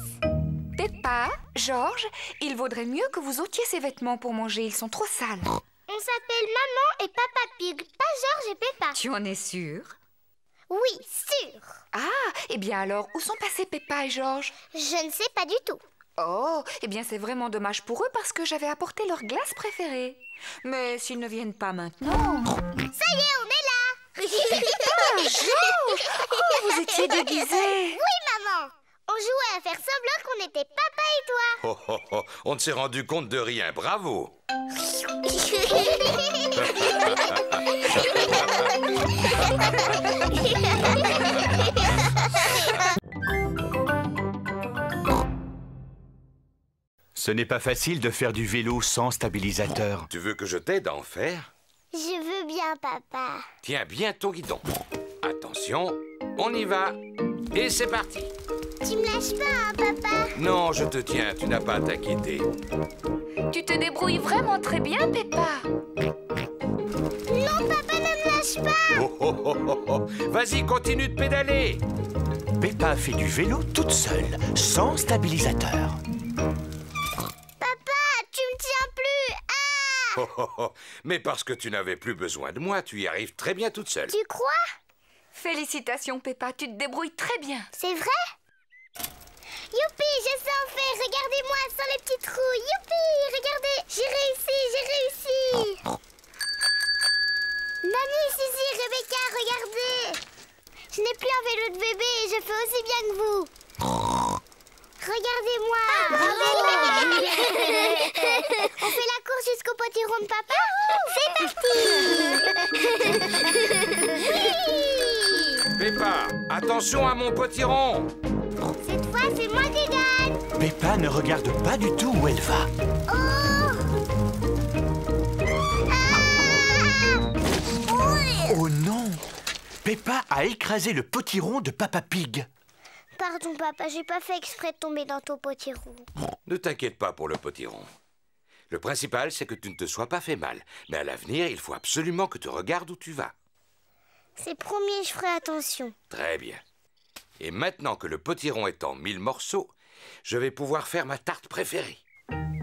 [SPEAKER 4] Peppa, George, il vaudrait mieux que vous ôtiez ces vêtements pour manger. Ils sont trop sales.
[SPEAKER 3] On s'appelle Maman et Papa Pig, pas George et Peppa.
[SPEAKER 4] Tu en es sûre?
[SPEAKER 3] Oui, sûr.
[SPEAKER 4] Ah, eh bien alors, où sont passés Peppa et George?
[SPEAKER 3] Je ne sais pas du tout.
[SPEAKER 4] Oh, eh bien c'est vraiment dommage pour eux parce que j'avais apporté leur glace préférée. Mais s'ils ne viennent pas maintenant...
[SPEAKER 3] Ça y est, on est là.
[SPEAKER 4] Ah, George! Oh, vous étiez déguisés.
[SPEAKER 3] Oui, maman. On jouait à faire semblant qu'on était papa et toi.
[SPEAKER 1] Oh, oh, oh, on ne s'est rendu compte de rien. Bravo.
[SPEAKER 5] Ce n'est pas facile de faire du vélo sans stabilisateur.
[SPEAKER 1] Tu veux que je t'aide à en faire?
[SPEAKER 3] Je veux bien, papa.
[SPEAKER 1] Tiens bien ton guidon. Attention, on y va. Et c'est parti.
[SPEAKER 3] Tu me lâches pas, hein, papa?
[SPEAKER 1] Non, je te tiens, tu n'as pas à t'inquiéter.
[SPEAKER 4] Tu te débrouilles vraiment très bien, Peppa.
[SPEAKER 3] Non, papa, ne me lâche pas.
[SPEAKER 1] Oh, oh, oh, oh, oh. Vas-y, continue de pédaler.
[SPEAKER 5] Peppa fait du vélo toute seule, sans stabilisateur.
[SPEAKER 3] Papa, tu me tiens plus. Ah!
[SPEAKER 1] Mais parce que tu n'avais plus besoin de moi, tu y arrives très bien toute seule.
[SPEAKER 3] Tu crois?
[SPEAKER 4] Félicitations, Peppa, tu te débrouilles très bien.
[SPEAKER 3] C'est vrai? Youpi, je sais en faire. Regardez-moi sans les petits trous. Youpi, regardez, j'ai réussi, j'ai réussi. Mamie, Suzy, Rebecca, regardez. Je n'ai plus un vélo de bébé et je fais aussi bien que vous. Regardez-moi. On fait la course jusqu'au potiron de papa? C'est parti.
[SPEAKER 1] Peppa, attention à mon potiron.
[SPEAKER 3] Cette fois, c'est moi qui gagne.
[SPEAKER 5] Peppa ne regarde pas du tout où elle va.
[SPEAKER 3] Oh!
[SPEAKER 5] Oh non! Peppa a écrasé le potiron de Papa Pig.
[SPEAKER 3] Pardon, papa, j'ai pas fait exprès de tomber dans ton potiron.
[SPEAKER 1] Ne t'inquiète pas pour le potiron. Le principal, c'est que tu ne te sois pas fait mal. Mais à l'avenir, il faut absolument que tu regardes où tu vas.
[SPEAKER 3] C'est promis, je ferai attention.
[SPEAKER 1] Très bien. Et maintenant que le potiron est en 1000 morceaux, je vais pouvoir faire ma tarte préférée.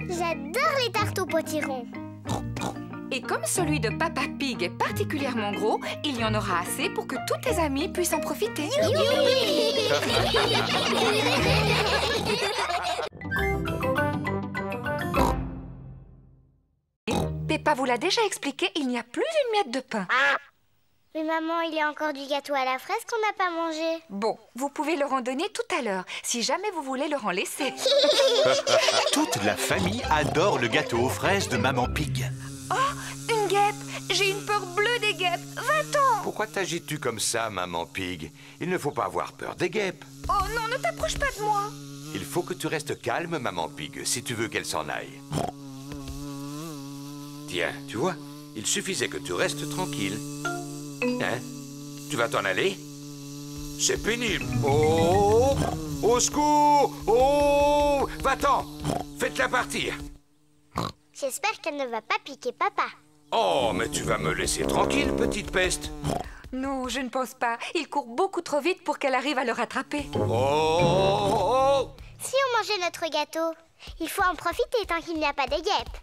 [SPEAKER 3] J'adore les tartes au potiron.
[SPEAKER 4] Et comme celui de Papa Pig est particulièrement gros, il y en aura assez pour que tous tes amis puissent en profiter. Peppa vous l'a déjà expliqué, il n'y a plus une miette de pain.
[SPEAKER 3] Mais maman, il y a encore du gâteau à la fraise qu'on n'a pas mangé.
[SPEAKER 4] Bon, vous pouvez leur en donner tout à l'heure, si jamais vous voulez leur en laisser.
[SPEAKER 5] Toute la famille adore le gâteau aux fraises de Maman Pig.
[SPEAKER 4] Oh, une guêpe! J'ai une peur bleue des guêpes. Va-t'en!
[SPEAKER 1] Pourquoi t'agites-tu comme ça, Maman Pig? Il ne faut pas avoir peur des guêpes.
[SPEAKER 4] Oh non, ne t'approche pas de moi!
[SPEAKER 1] Il faut que tu restes calme, Maman Pig, si tu veux qu'elle s'en aille. Tiens, tu vois, il suffisait que tu restes tranquille. Hein? Tu vas t'en aller? C'est pénible. Oh! Au secours! Oh! Va-t'en! Faites-la partir.
[SPEAKER 3] J'espère qu'elle ne va pas piquer papa.
[SPEAKER 1] Oh, mais tu vas me laisser tranquille, petite peste.
[SPEAKER 4] Non, je ne pense pas. Il court beaucoup trop vite pour qu'elle arrive à le rattraper.
[SPEAKER 1] Oh!
[SPEAKER 3] Si on mangeait notre gâteau, il faut en profiter tant qu'il n'y a pas de guêpes.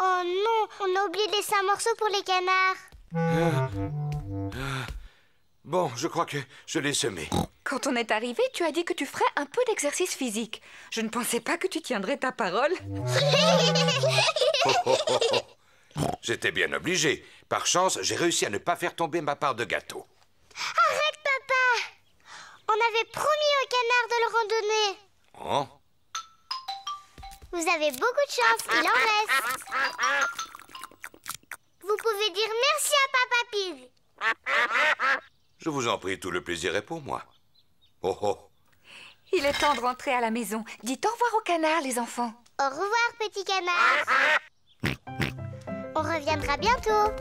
[SPEAKER 3] Oh non, on a oublié de laisser un morceau pour les canards.
[SPEAKER 1] Bon, je crois que je l'ai semé.
[SPEAKER 4] Quand on est arrivé, tu as dit que tu ferais un peu d'exercice physique. Je ne pensais pas que tu tiendrais ta parole.
[SPEAKER 1] J'étais bien obligé. Par chance, j'ai réussi à ne pas faire tomber ma part de gâteau.
[SPEAKER 3] Arrête, papa! On avait promis aux canards de le randonner.
[SPEAKER 1] Oh?
[SPEAKER 3] Vous avez beaucoup de chance, il en reste. Vous pouvez dire merci à Papa Pig.
[SPEAKER 1] Je vous en prie, tout le plaisir est pour moi. Oh oh!
[SPEAKER 4] Il est temps de rentrer à la maison. Dites au revoir aux canards, les enfants.
[SPEAKER 3] Au revoir, petit canard. On reviendra bientôt.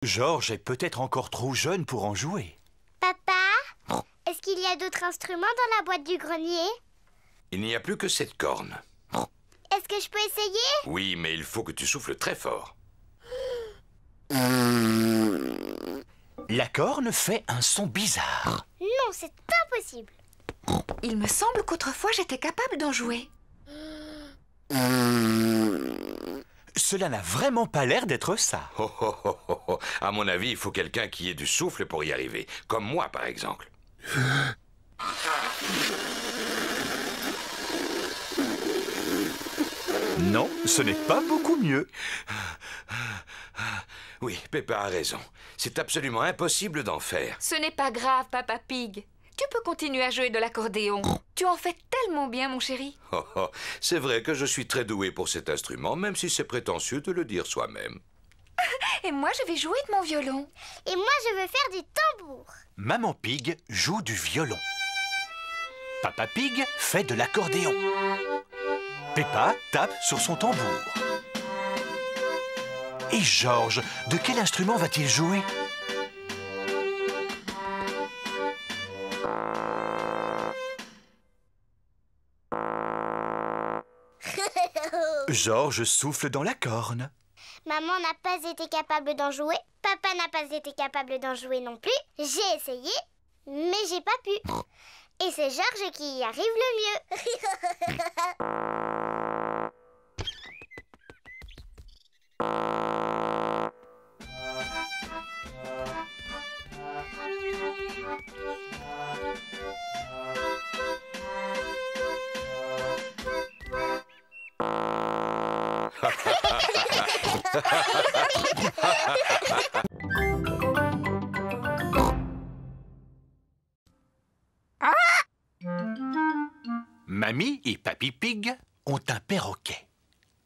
[SPEAKER 5] Georges est peut-être encore trop jeune pour en jouer.
[SPEAKER 3] Papa, est-ce qu'il y a d'autres instruments dans la boîte du grenier?
[SPEAKER 1] Il n'y a plus que cette corne.
[SPEAKER 3] Est-ce que je peux essayer?
[SPEAKER 1] Oui, mais il faut que tu souffles très fort.
[SPEAKER 5] La corne fait un son bizarre.
[SPEAKER 3] Non, c'est impossible.
[SPEAKER 4] Il me semble qu'autrefois j'étais capable d'en jouer.
[SPEAKER 5] Cela n'a vraiment pas l'air d'être ça.
[SPEAKER 1] Oh, oh, oh, oh, oh. À mon avis, il faut quelqu'un qui ait du souffle pour y arriver. Comme moi, par exemple.
[SPEAKER 5] Non, ce n'est pas beaucoup mieux.
[SPEAKER 1] Oui, Peppa a raison. C'est absolument impossible d'en faire.
[SPEAKER 4] Ce n'est pas grave, Papa Pig. Tu peux continuer à jouer de l'accordéon. Tu en fais tellement bien, mon chéri.
[SPEAKER 1] Oh, oh. C'est vrai que je suis très doué pour cet instrument, même si c'est prétentieux de le dire soi-même.
[SPEAKER 4] Et moi, je vais jouer de mon violon.
[SPEAKER 3] Et moi, je veux faire du tambour.
[SPEAKER 5] Maman Pig joue du violon. Papa Pig fait de l'accordéon. Peppa tape sur son tambour. Et Georges, de quel instrument va-t-il jouer? Georges souffle dans la corne.
[SPEAKER 3] Maman n'a pas été capable d'en jouer. Papa n'a pas été capable d'en jouer non plus. J'ai essayé, mais j'ai pas pu. Et c'est Georges qui y arrive le mieux.
[SPEAKER 5] Mamie et Papy Pig ont un perroquet.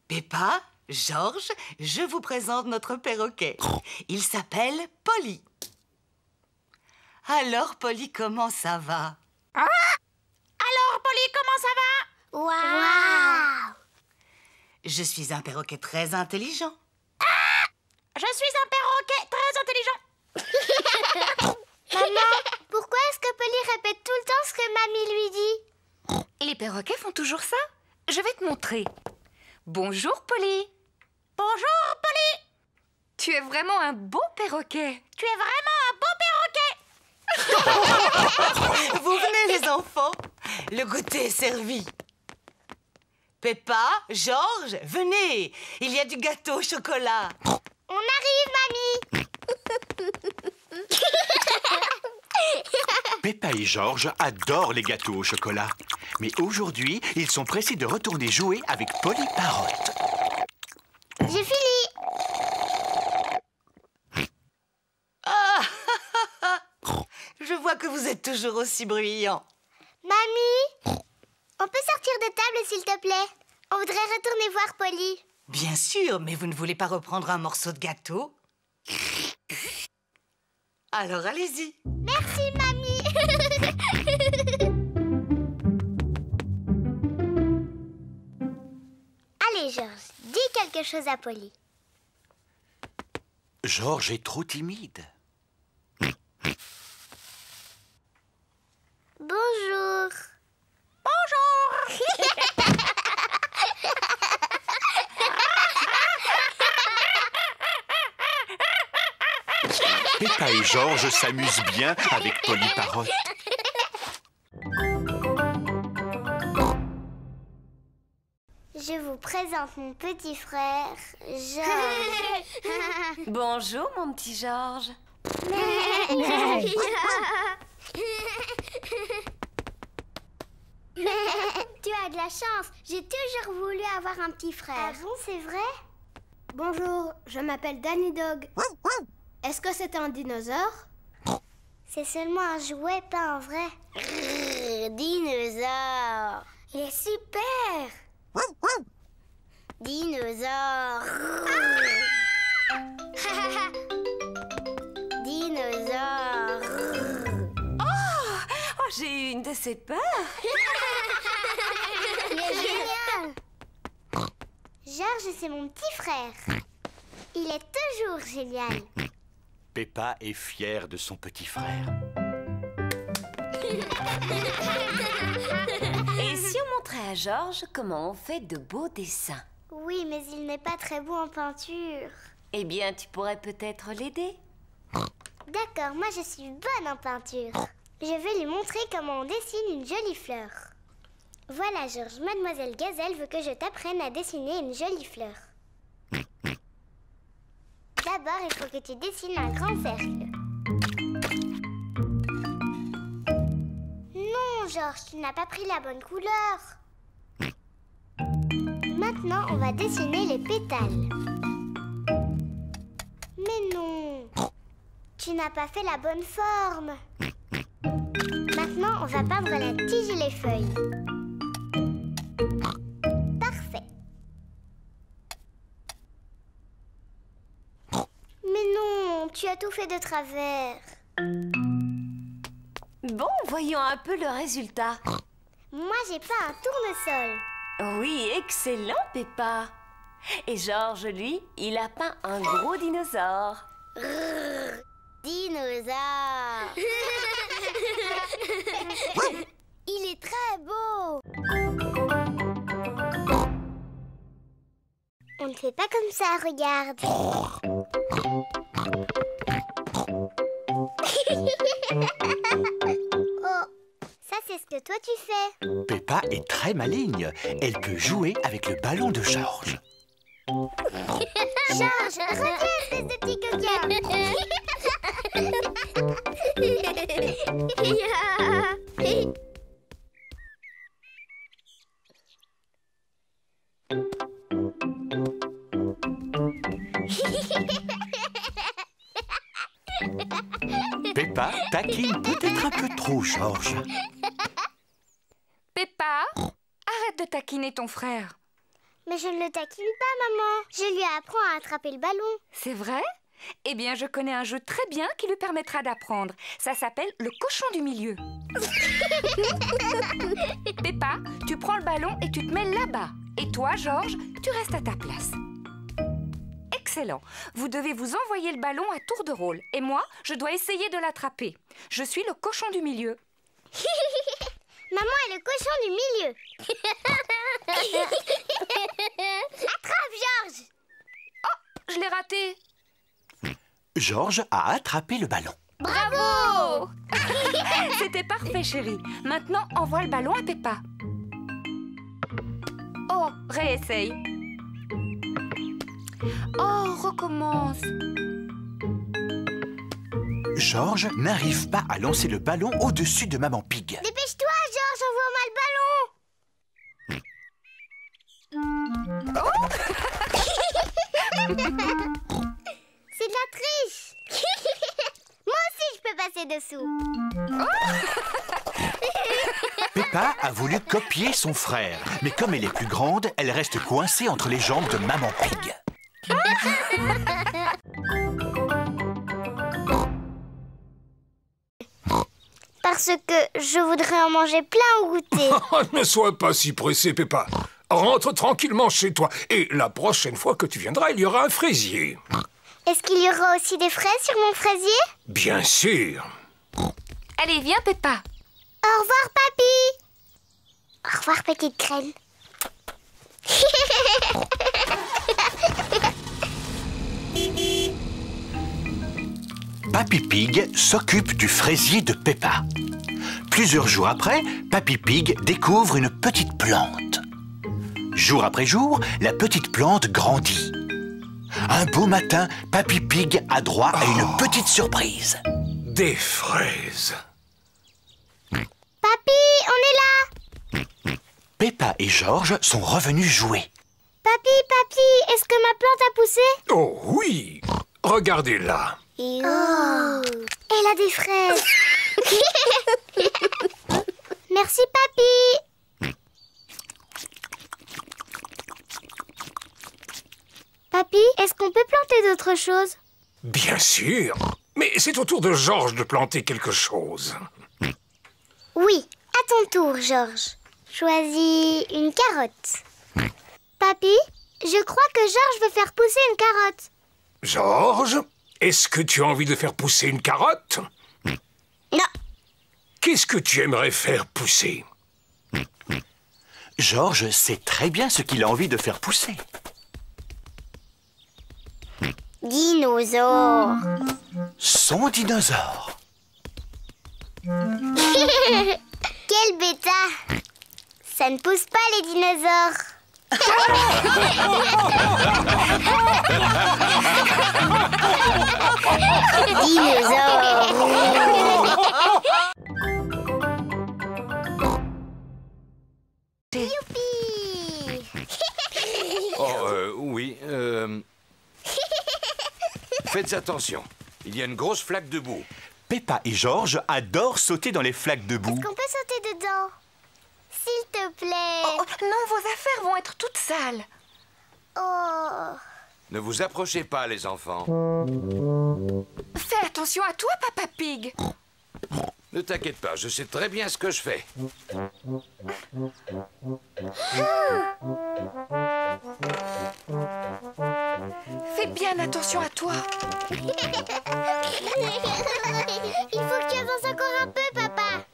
[SPEAKER 12] Peppa, Georges, je vous présente notre perroquet. Il s'appelle Polly. Alors, Polly, comment ça va?
[SPEAKER 7] Alors, Polly, comment ça va?
[SPEAKER 3] Waouh!
[SPEAKER 12] Je suis un perroquet très intelligent.
[SPEAKER 7] Je suis un perroquet très intelligent.
[SPEAKER 3] Maman, pourquoi est-ce que Polly répète tout le temps ce que mamie lui dit?
[SPEAKER 4] Les perroquets font toujours ça. Je vais te montrer. Bonjour, Polly.
[SPEAKER 7] Bonjour, Polly.
[SPEAKER 4] Tu es vraiment un beau perroquet.
[SPEAKER 7] Tu es vraiment un beau perroquet.
[SPEAKER 12] Vous venez, les enfants. Le goûter est servi. Peppa, Georges, venez. Il y a du gâteau au chocolat.
[SPEAKER 3] On arrive, mamie.
[SPEAKER 5] Peppa et Georges adorent les gâteaux au chocolat. Mais aujourd'hui, ils sont pressés de retourner jouer avec Polly Parotte.
[SPEAKER 3] J'ai fini.
[SPEAKER 12] Ah, je vois que vous êtes toujours aussi bruyants.
[SPEAKER 3] Mamie, on peut sortir de table, s'il te plaît? On voudrait retourner voir Polly.
[SPEAKER 12] Bien sûr, mais vous ne voulez pas reprendre un morceau de gâteau? Alors allez-y.
[SPEAKER 3] Merci, mamie. Allez, Georges, dis quelque chose à Polly.
[SPEAKER 5] Georges est trop timide.
[SPEAKER 3] Bonjour.
[SPEAKER 7] Bonjour.
[SPEAKER 5] Peppa et Georges s'amusent bien avec Polly Parotte.
[SPEAKER 3] Je vous présente mon petit frère, Georges.
[SPEAKER 6] Bonjour, mon petit Georges.
[SPEAKER 3] Tu as de la chance. J'ai toujours voulu avoir un petit frère. Ah bon, c'est vrai?
[SPEAKER 13] Bonjour, je m'appelle Danny Dog. Est-ce que c'est un dinosaure?
[SPEAKER 3] C'est seulement un jouet, pas un vrai. Dinosaure. Il est super. Dinosaure. Dinosaure.
[SPEAKER 6] Oh, j'ai eu une de ces peurs.
[SPEAKER 3] Il est génial. Georges, c'est mon petit frère. Il est toujours génial.
[SPEAKER 5] Peppa est fière de son petit frère.
[SPEAKER 6] Et si on montrait à Georges comment on fait de beaux dessins?
[SPEAKER 3] Oui, mais il n'est pas très beau en peinture.
[SPEAKER 6] Eh bien, tu pourrais peut-être l'aider.
[SPEAKER 3] D'accord, moi je suis bonne en peinture. Je vais lui montrer comment on dessine une jolie fleur. Voilà, Georges, Mademoiselle Gazelle veut que je t'apprenne à dessiner une jolie fleur. D'abord, il faut que tu dessines un grand cercle. Non, Georges, tu n'as pas pris la bonne couleur. Maintenant, on va dessiner les pétales. Mais non, tu n'as pas fait la bonne forme. Maintenant, on va peindre la tige et les feuilles. Parfait. Mais non, tu as tout fait de travers.
[SPEAKER 6] Bon, voyons un peu le résultat.
[SPEAKER 3] Moi, j'ai pas un tournesol.
[SPEAKER 6] Oui, excellent, Peppa. Et Georges, lui, il a peint un gros dinosaure.
[SPEAKER 3] Dinosaure. Il est très beau. On ne fait pas comme ça, regarde. Oh, ça c'est ce que toi tu fais.
[SPEAKER 5] Peppa est très maligne. Elle peut jouer avec le ballon de Georges.
[SPEAKER 3] Georges, reviens, espèce de petit coquin.
[SPEAKER 5] Peppa taquine peut-être un peu trop Georges.
[SPEAKER 4] Peppa, arrête de taquiner ton frère.
[SPEAKER 3] Mais je ne le taquine pas, maman. Je lui apprends à attraper le ballon.
[SPEAKER 4] C'est vrai? Eh bien, je connais un jeu très bien qui lui permettra d'apprendre. Ça s'appelle le cochon du milieu. Peppa, tu prends le ballon et tu te mets là-bas. Et toi, Georges, tu restes à ta place. Excellent. Vous devez vous envoyer le ballon à tour de rôle. Et moi, je dois essayer de l'attraper. Je suis le cochon du milieu.
[SPEAKER 3] Maman est le cochon du milieu. Attrape, Georges.
[SPEAKER 4] Oh, je l'ai raté.
[SPEAKER 5] Georges a attrapé le ballon.
[SPEAKER 4] Bravo. C'était parfait, chérie. Maintenant, envoie le ballon à Peppa. Oh, réessaye. Oh, recommence.
[SPEAKER 5] Georges n'arrive pas à lancer le ballon au-dessus de Maman Pig.
[SPEAKER 3] Dépêche-toi, Georges, envoie-moi le ballon. Oh. C'est de la triche. Moi aussi, je peux passer dessous.
[SPEAKER 5] Peppa a voulu copier son frère. Mais comme elle est plus grande, elle reste coincée entre les jambes de Maman Pig.
[SPEAKER 3] Parce que je voudrais en manger plein au goûter.
[SPEAKER 9] Ne sois pas si pressée, Peppa. Rentre tranquillement chez toi. Et la prochaine fois que tu viendras, il y aura un fraisier.
[SPEAKER 3] Est-ce qu'il y aura aussi des fraises sur mon fraisier?
[SPEAKER 9] Bien sûr.
[SPEAKER 4] Allez, viens, Peppa.
[SPEAKER 3] Au revoir, papy. Au revoir, petite graine.
[SPEAKER 5] Papy Pig s'occupe du fraisier de Peppa. Plusieurs jours après, Papy Pig découvre une petite plante. Jour après jour, la petite plante grandit. Un beau matin, Papy Pig a droit à une petite surprise.
[SPEAKER 9] Des fraises.
[SPEAKER 3] Papy, on est là.
[SPEAKER 5] Peppa et Georges sont revenus jouer.
[SPEAKER 3] Papy, est-ce que ma plante a poussé?
[SPEAKER 9] Oh oui. Regardez-la.
[SPEAKER 3] Oh, elle a des fraises. Merci, papy. Papy, est-ce qu'on peut planter d'autres choses?
[SPEAKER 9] Bien sûr. Mais c'est au tour de Georges de planter quelque chose.
[SPEAKER 3] Oui, à ton tour, Georges. Choisis une carotte. Papy, je crois que Georges veut faire pousser une carotte.
[SPEAKER 9] Georges, est-ce que tu as envie de faire pousser une carotte?
[SPEAKER 3] Non.
[SPEAKER 9] Qu'est-ce que tu aimerais faire pousser?
[SPEAKER 5] Georges sait très bien ce qu'il a envie de faire pousser.
[SPEAKER 3] Dinosaure.
[SPEAKER 5] Son dinosaure.
[SPEAKER 3] Quel bêta. Ça ne pousse pas les dinosaures. Dinosaure. Youpi.
[SPEAKER 1] Oh, oui. Faites attention. Il y a une grosse flaque de boue.
[SPEAKER 5] Peppa et Georges adorent sauter dans les flaques de boue.
[SPEAKER 3] Est-ce qu'on peut sauter dedans? S'il te plaît.
[SPEAKER 4] Oh, non, vos affaires vont être toutes sales.
[SPEAKER 3] Oh.
[SPEAKER 1] Ne vous approchez pas, les enfants.
[SPEAKER 4] Fais attention à toi, Papa Pig.
[SPEAKER 1] Ne t'inquiète pas, je sais très bien ce que je fais.
[SPEAKER 4] Fais bien attention à toi.
[SPEAKER 3] Il faut que tu avances encore un peu, papa.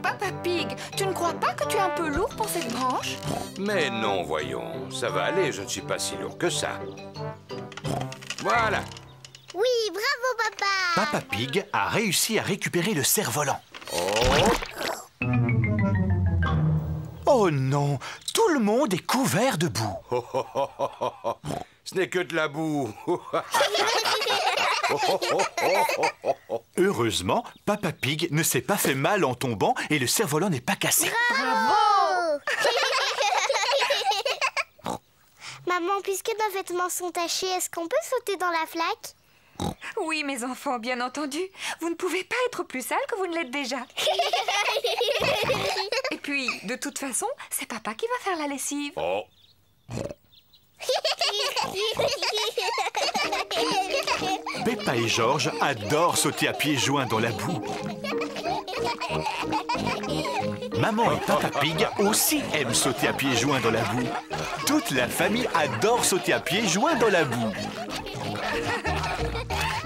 [SPEAKER 4] Papa Pig, tu ne crois pas que tu es un peu lourd pour cette branche?
[SPEAKER 1] Mais non, voyons, ça va aller, je ne suis pas si lourd que ça. Voilà.
[SPEAKER 3] Oui, bravo, papa.
[SPEAKER 5] Papa Pig a réussi à récupérer le cerf-volant. Oh non, tout le monde est couvert de boue.
[SPEAKER 1] Ce n'est que de la boue.
[SPEAKER 5] Heureusement, Papa Pig ne s'est pas fait mal en tombant et le cerf-volant n'est pas cassé.
[SPEAKER 3] Bravo. Maman, puisque nos vêtements sont tachés, est-ce qu'on peut sauter dans la flaque?
[SPEAKER 4] Oui, mes enfants, bien entendu. Vous ne pouvez pas être plus sales que vous ne l'êtes déjà. Et puis, de toute façon, c'est papa qui va faire la lessive.
[SPEAKER 1] Oh.
[SPEAKER 5] Peppa et George adorent sauter à pieds joints dans la boue. Maman et Papa Pig aussi aiment sauter à pieds joints dans la boue. Toute la famille adore sauter à pieds joints dans la boue.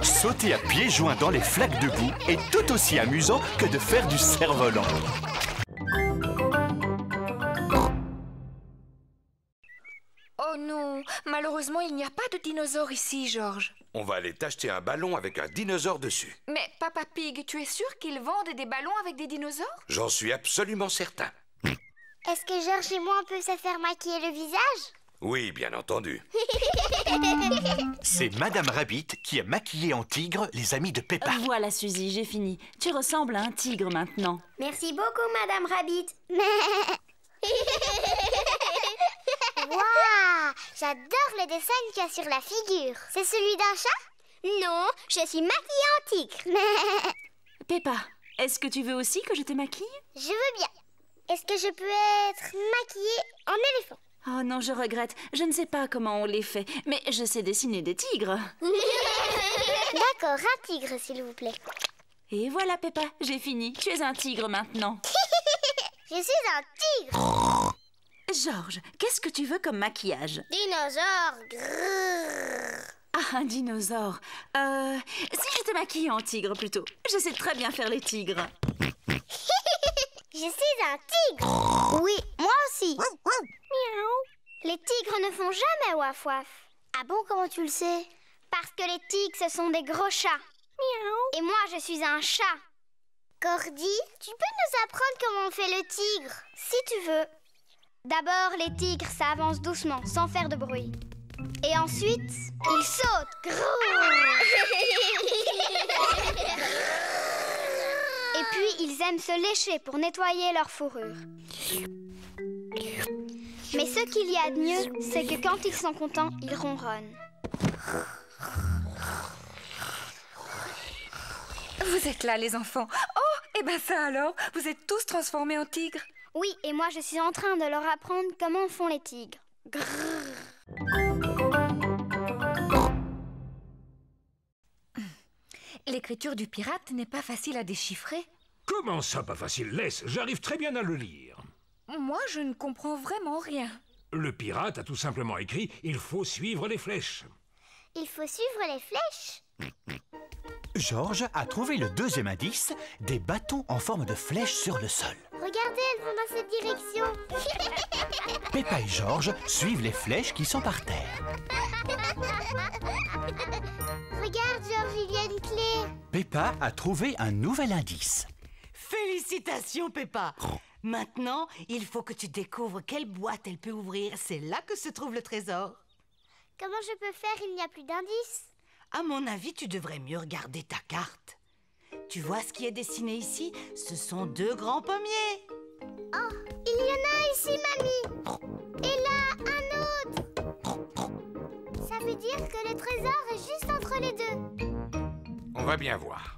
[SPEAKER 5] Sauter à pieds joints dans les flaques de boue est tout aussi amusant que de faire du cerf-volant.
[SPEAKER 4] Oh non, malheureusement, il n'y a pas de dinosaure ici, George.
[SPEAKER 1] On va aller t'acheter un ballon avec un dinosaure dessus.
[SPEAKER 4] Mais Papa Pig, tu es sûr qu'ils vendent des ballons avec des dinosaures?
[SPEAKER 1] J'en suis absolument certain.
[SPEAKER 3] Est-ce que George et moi, on peut se faire maquiller le visage?
[SPEAKER 1] Oui, bien entendu.
[SPEAKER 5] C'est Madame Rabbit qui a maquillé en tigre les amis de Peppa.
[SPEAKER 14] Voilà, Suzy, j'ai fini. Tu ressembles à un tigre maintenant.
[SPEAKER 13] Merci beaucoup, Madame Rabbit.
[SPEAKER 3] Waouh! J'adore le dessin qu'il y a sur la figure. C'est celui d'un chat?
[SPEAKER 13] Non, je suis maquillée en tigre.
[SPEAKER 14] Peppa, est-ce que tu veux aussi que je te maquille?
[SPEAKER 3] Je veux bien. Est-ce que je peux être maquillée en éléphant?
[SPEAKER 14] Oh non, je regrette. Je ne sais pas comment on les fait, mais je sais dessiner des tigres.
[SPEAKER 3] D'accord, un tigre, s'il vous plaît.
[SPEAKER 14] Et voilà, Peppa, j'ai fini. Tu es un tigre maintenant.
[SPEAKER 3] Je suis un tigre.
[SPEAKER 14] George, qu'est-ce que tu veux comme maquillage?
[SPEAKER 3] Dinosaure. Grrr.
[SPEAKER 14] Ah, un dinosaure. Si je te maquille en tigre plutôt. Je sais très bien faire les tigres.
[SPEAKER 3] Je suis un tigre. Oui, moi aussi.
[SPEAKER 13] Miaou. Les tigres ne font jamais waf waf.
[SPEAKER 3] Ah bon, comment tu le sais?
[SPEAKER 13] Parce que les tigres, ce sont des gros chats. Miaou. Et moi, je suis un chat.
[SPEAKER 3] Cordy, tu peux nous apprendre comment on fait le tigre?
[SPEAKER 13] Si tu veux. D'abord, les tigres, ça avance doucement, sans faire de bruit. Et ensuite, ils sautent. Et puis, ils aiment se lécher pour nettoyer leur fourrure. Mais ce qu'il y a de mieux, c'est que quand ils sont contents, ils ronronnent.
[SPEAKER 4] Vous êtes là, les enfants. Oh, et ben ça alors, vous êtes tous transformés en tigres.
[SPEAKER 13] Oui, et moi je suis en train de leur apprendre comment font les tigres.
[SPEAKER 4] L'écriture du pirate n'est pas facile à déchiffrer.
[SPEAKER 9] Comment ça, pas facile? Laisse, j'arrive très bien à le lire.
[SPEAKER 4] Moi, je ne comprends vraiment rien.
[SPEAKER 9] Le pirate a tout simplement écrit « Il faut suivre les flèches ».
[SPEAKER 3] Il faut suivre les flèches.
[SPEAKER 5] George a trouvé le deuxième indice, des bâtons en forme de flèche sur le sol.
[SPEAKER 3] Regardez, elles vont dans cette direction.
[SPEAKER 5] Peppa et George suivent les flèches qui sont par terre.
[SPEAKER 3] Regarde, George, il y a une clé.
[SPEAKER 5] Peppa a trouvé un nouvel indice.
[SPEAKER 12] Félicitations, Peppa. Maintenant, il faut que tu découvres quelle boîte elle peut ouvrir. C'est là que se trouve le trésor.
[SPEAKER 3] Comment je peux faire? Il n'y a plus d'indice.
[SPEAKER 12] À mon avis, tu devrais mieux regarder ta carte. Tu vois ce qui est dessiné ici? Ce sont deux grands pommiers.
[SPEAKER 3] Oh, il y en a un ici, mamie. Et là, un autre. Ça veut dire que le trésor est juste entre les deux.
[SPEAKER 1] On va bien voir.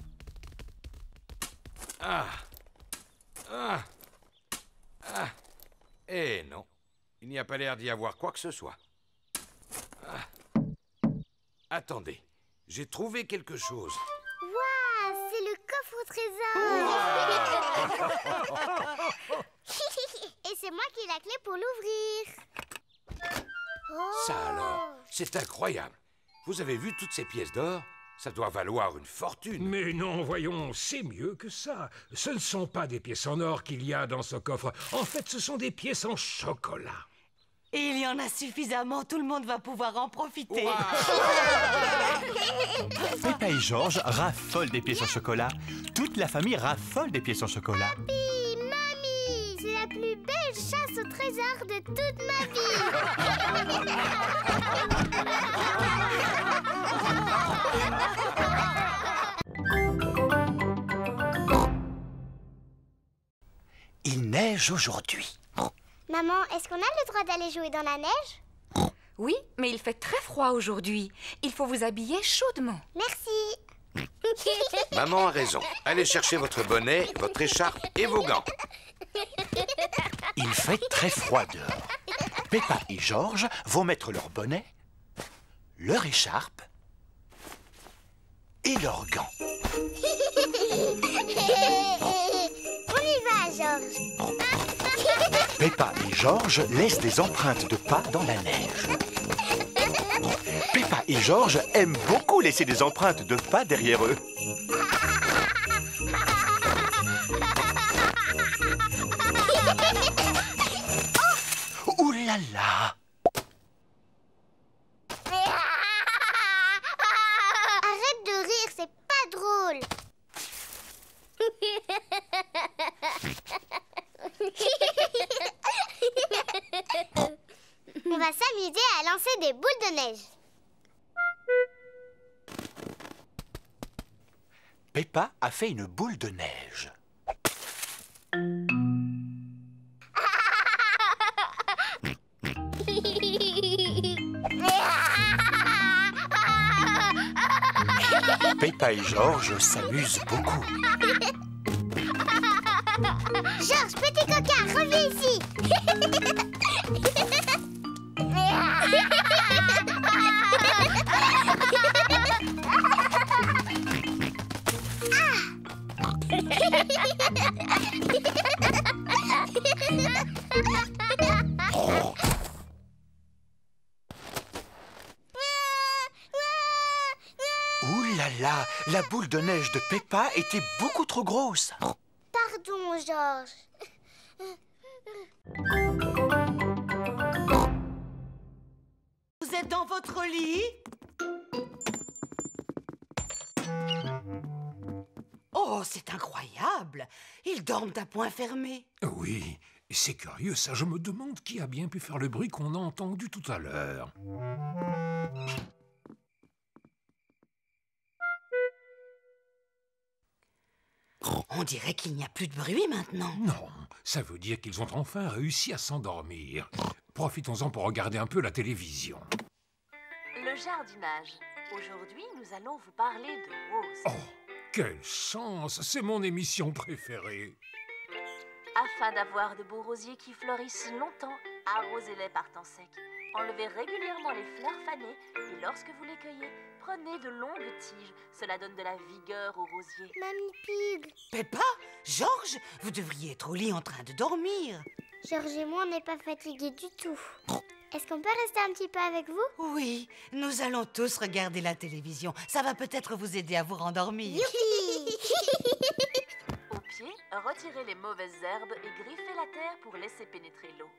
[SPEAKER 1] Eh non, il n'y a pas l'air d'y avoir quoi que ce soit. Attendez, j'ai trouvé quelque chose.
[SPEAKER 3] Waouh, c'est le coffre au trésor. Et c'est moi qui ai la clé pour l'ouvrir.
[SPEAKER 1] Ça alors, c'est incroyable. Vous avez vu toutes ces pièces d'or? Ça doit valoir une fortune.
[SPEAKER 9] Mais non, voyons, c'est mieux que ça. Ce ne sont pas des pièces en or qu'il y a dans ce coffre. En fait, ce sont des pièces en chocolat.
[SPEAKER 12] Et il y en a suffisamment, tout le monde va pouvoir en profiter.
[SPEAKER 5] Peppa et Georges raffolent des pièces en chocolat. Toute la famille raffole des pièces en chocolat.
[SPEAKER 3] Papi, mamie, c'est la plus belle chasse au trésor de toute ma vie.
[SPEAKER 5] Il neige aujourd'hui.
[SPEAKER 3] Maman, est-ce qu'on a le droit d'aller jouer dans la neige?
[SPEAKER 4] Oui, mais il fait très froid aujourd'hui. Il faut vous habiller chaudement.
[SPEAKER 3] Merci.
[SPEAKER 1] Maman a raison. Allez chercher votre bonnet, votre écharpe et vos gants.
[SPEAKER 5] Il fait très froid dehors. Peppa et Georges vont mettre leur bonnet, leur écharpe et leurs gants.
[SPEAKER 3] On y va, Georges.
[SPEAKER 5] Peppa et Georges laissent des empreintes de pas dans la neige. Peppa et Georges aiment beaucoup laisser des empreintes de pas derrière eux. Oh, ouh là là!
[SPEAKER 3] Arrête de rire, c'est pas drôle. On va s'amuser à lancer des boules de neige.
[SPEAKER 5] Peppa a fait une boule de neige. Peppa et Georges s'amusent beaucoup.
[SPEAKER 3] Georges, petit coquin, reviens ici.
[SPEAKER 5] Ouh là là, la boule de neige de Peppa était beaucoup trop grosse.
[SPEAKER 3] Pardon, Georges.
[SPEAKER 12] Vous êtes dans votre lit? Oh, c'est incroyable! Ils dorment à point fermé.
[SPEAKER 9] Oui, c'est curieux ça. Je me demande qui a bien pu faire le bruit qu'on a entendu tout à l'heure.
[SPEAKER 12] On dirait qu'il n'y a plus de bruit maintenant.
[SPEAKER 9] Non, ça veut dire qu'ils ont enfin réussi à s'endormir. Profitons-en pour regarder un peu la télévision.
[SPEAKER 15] Le jardinage. Aujourd'hui, nous allons vous parler de roses.
[SPEAKER 9] Oh, quelle chance! C'est mon émission préférée.
[SPEAKER 15] Afin d'avoir de beaux rosiers qui fleurissent longtemps, arrosez-les par temps sec. Enlevez régulièrement les fleurs fanées et lorsque vous les cueillez, prenez de longues tiges. Cela donne de la vigueur aux rosiers.
[SPEAKER 3] Mamie Pig.
[SPEAKER 12] Peppa, Georges, vous devriez être au lit en train de dormir.
[SPEAKER 3] Georges et moi, on n'est pas fatigués du tout. Est-ce qu'on peut rester un petit peu avec vous?
[SPEAKER 12] Oui, nous allons tous regarder la télévision. Ça va peut-être vous aider à vous rendormir.
[SPEAKER 15] Au pied, retirez les mauvaises herbes et griffez la terre pour laisser pénétrer l'eau.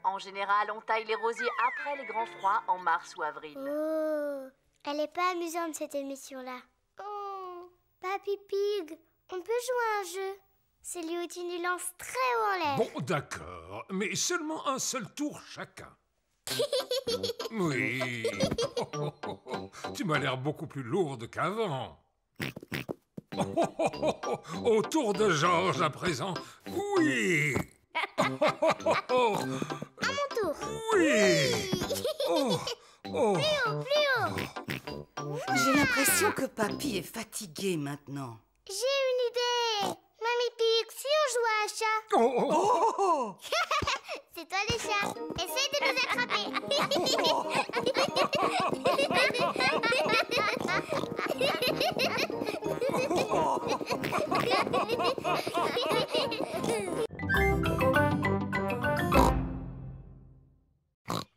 [SPEAKER 15] En général, on taille les rosiers après les grands froids en mars ou avril.
[SPEAKER 3] Oh, elle est pas amusante cette émission-là. Oh, Papy Pig, on peut jouer à un jeu. C'est lui où tu nous lances très haut en l'air.
[SPEAKER 9] Bon, d'accord, mais seulement un seul tour chacun. Oui. Tu m'as l'air beaucoup plus lourde qu'avant. Au tour de Georges à présent. Oui.
[SPEAKER 3] À mon tour.
[SPEAKER 9] Oui. Oh.
[SPEAKER 3] Plus haut, plus haut.
[SPEAKER 12] J'ai l'impression que Papy est fatigué maintenant.
[SPEAKER 3] J'ai une idée. Mamie Pig, si on jouait à chat.
[SPEAKER 12] Oh.
[SPEAKER 3] C'est toi le chat. Essaye de nous attraper.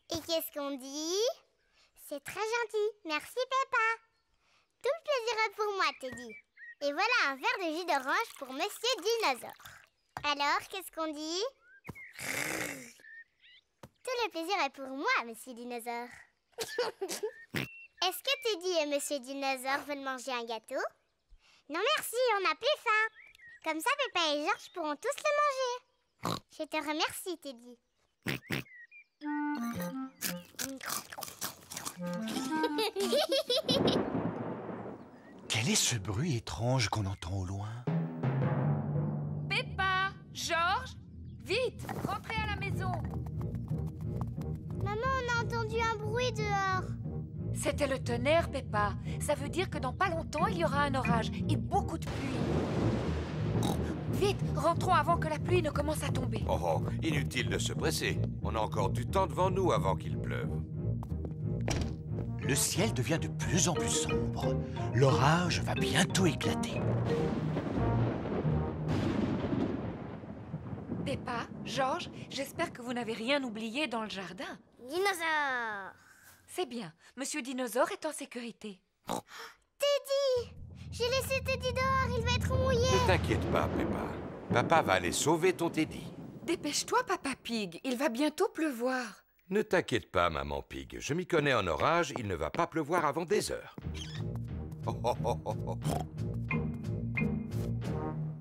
[SPEAKER 3] Et qu'est-ce qu'on dit? C'est très gentil. Merci, Peppa. Tout me sirop pour moi, Teddy. Et voilà un verre de jus d'orange pour Monsieur Dinosaure. Alors, qu'est-ce qu'on dit? Tout le plaisir est pour moi, Monsieur Dinosaure. Est-ce que Teddy et Monsieur Dinosaure veulent manger un gâteau? Non merci, on n'a plus faim. Comme ça, Peppa et Georges pourront tous le manger. Je te remercie, Teddy.
[SPEAKER 5] Quel est ce bruit étrange qu'on entend au loin?
[SPEAKER 4] Peppa, Georges, vite, rentrez à la maison.
[SPEAKER 3] Maman, on a entendu un bruit dehors.
[SPEAKER 4] C'était le tonnerre, Peppa. Ça veut dire que dans pas longtemps, il y aura un orage et beaucoup de pluie. Vite, rentrons avant que la pluie ne commence à tomber.
[SPEAKER 1] Oh, inutile de se presser. On a encore du temps devant nous avant qu'il pleuve.
[SPEAKER 5] Le ciel devient de plus en plus sombre. L'orage va bientôt éclater.
[SPEAKER 4] Peppa, Georges, j'espère que vous n'avez rien oublié dans le jardin.
[SPEAKER 3] Dinosaure!
[SPEAKER 4] C'est bien. Monsieur Dinosaure est en sécurité.
[SPEAKER 3] Teddy! J'ai laissé Teddy dehors, il va être mouillé.
[SPEAKER 1] Ne t'inquiète pas, Peppa. Papa va aller sauver ton Teddy.
[SPEAKER 4] Dépêche-toi, Papa Pig. Il va bientôt pleuvoir.
[SPEAKER 1] Ne t'inquiète pas, Maman Pig. Je m'y connais en orage, il ne va pas pleuvoir avant des heures. Oh, oh, oh, oh, oh.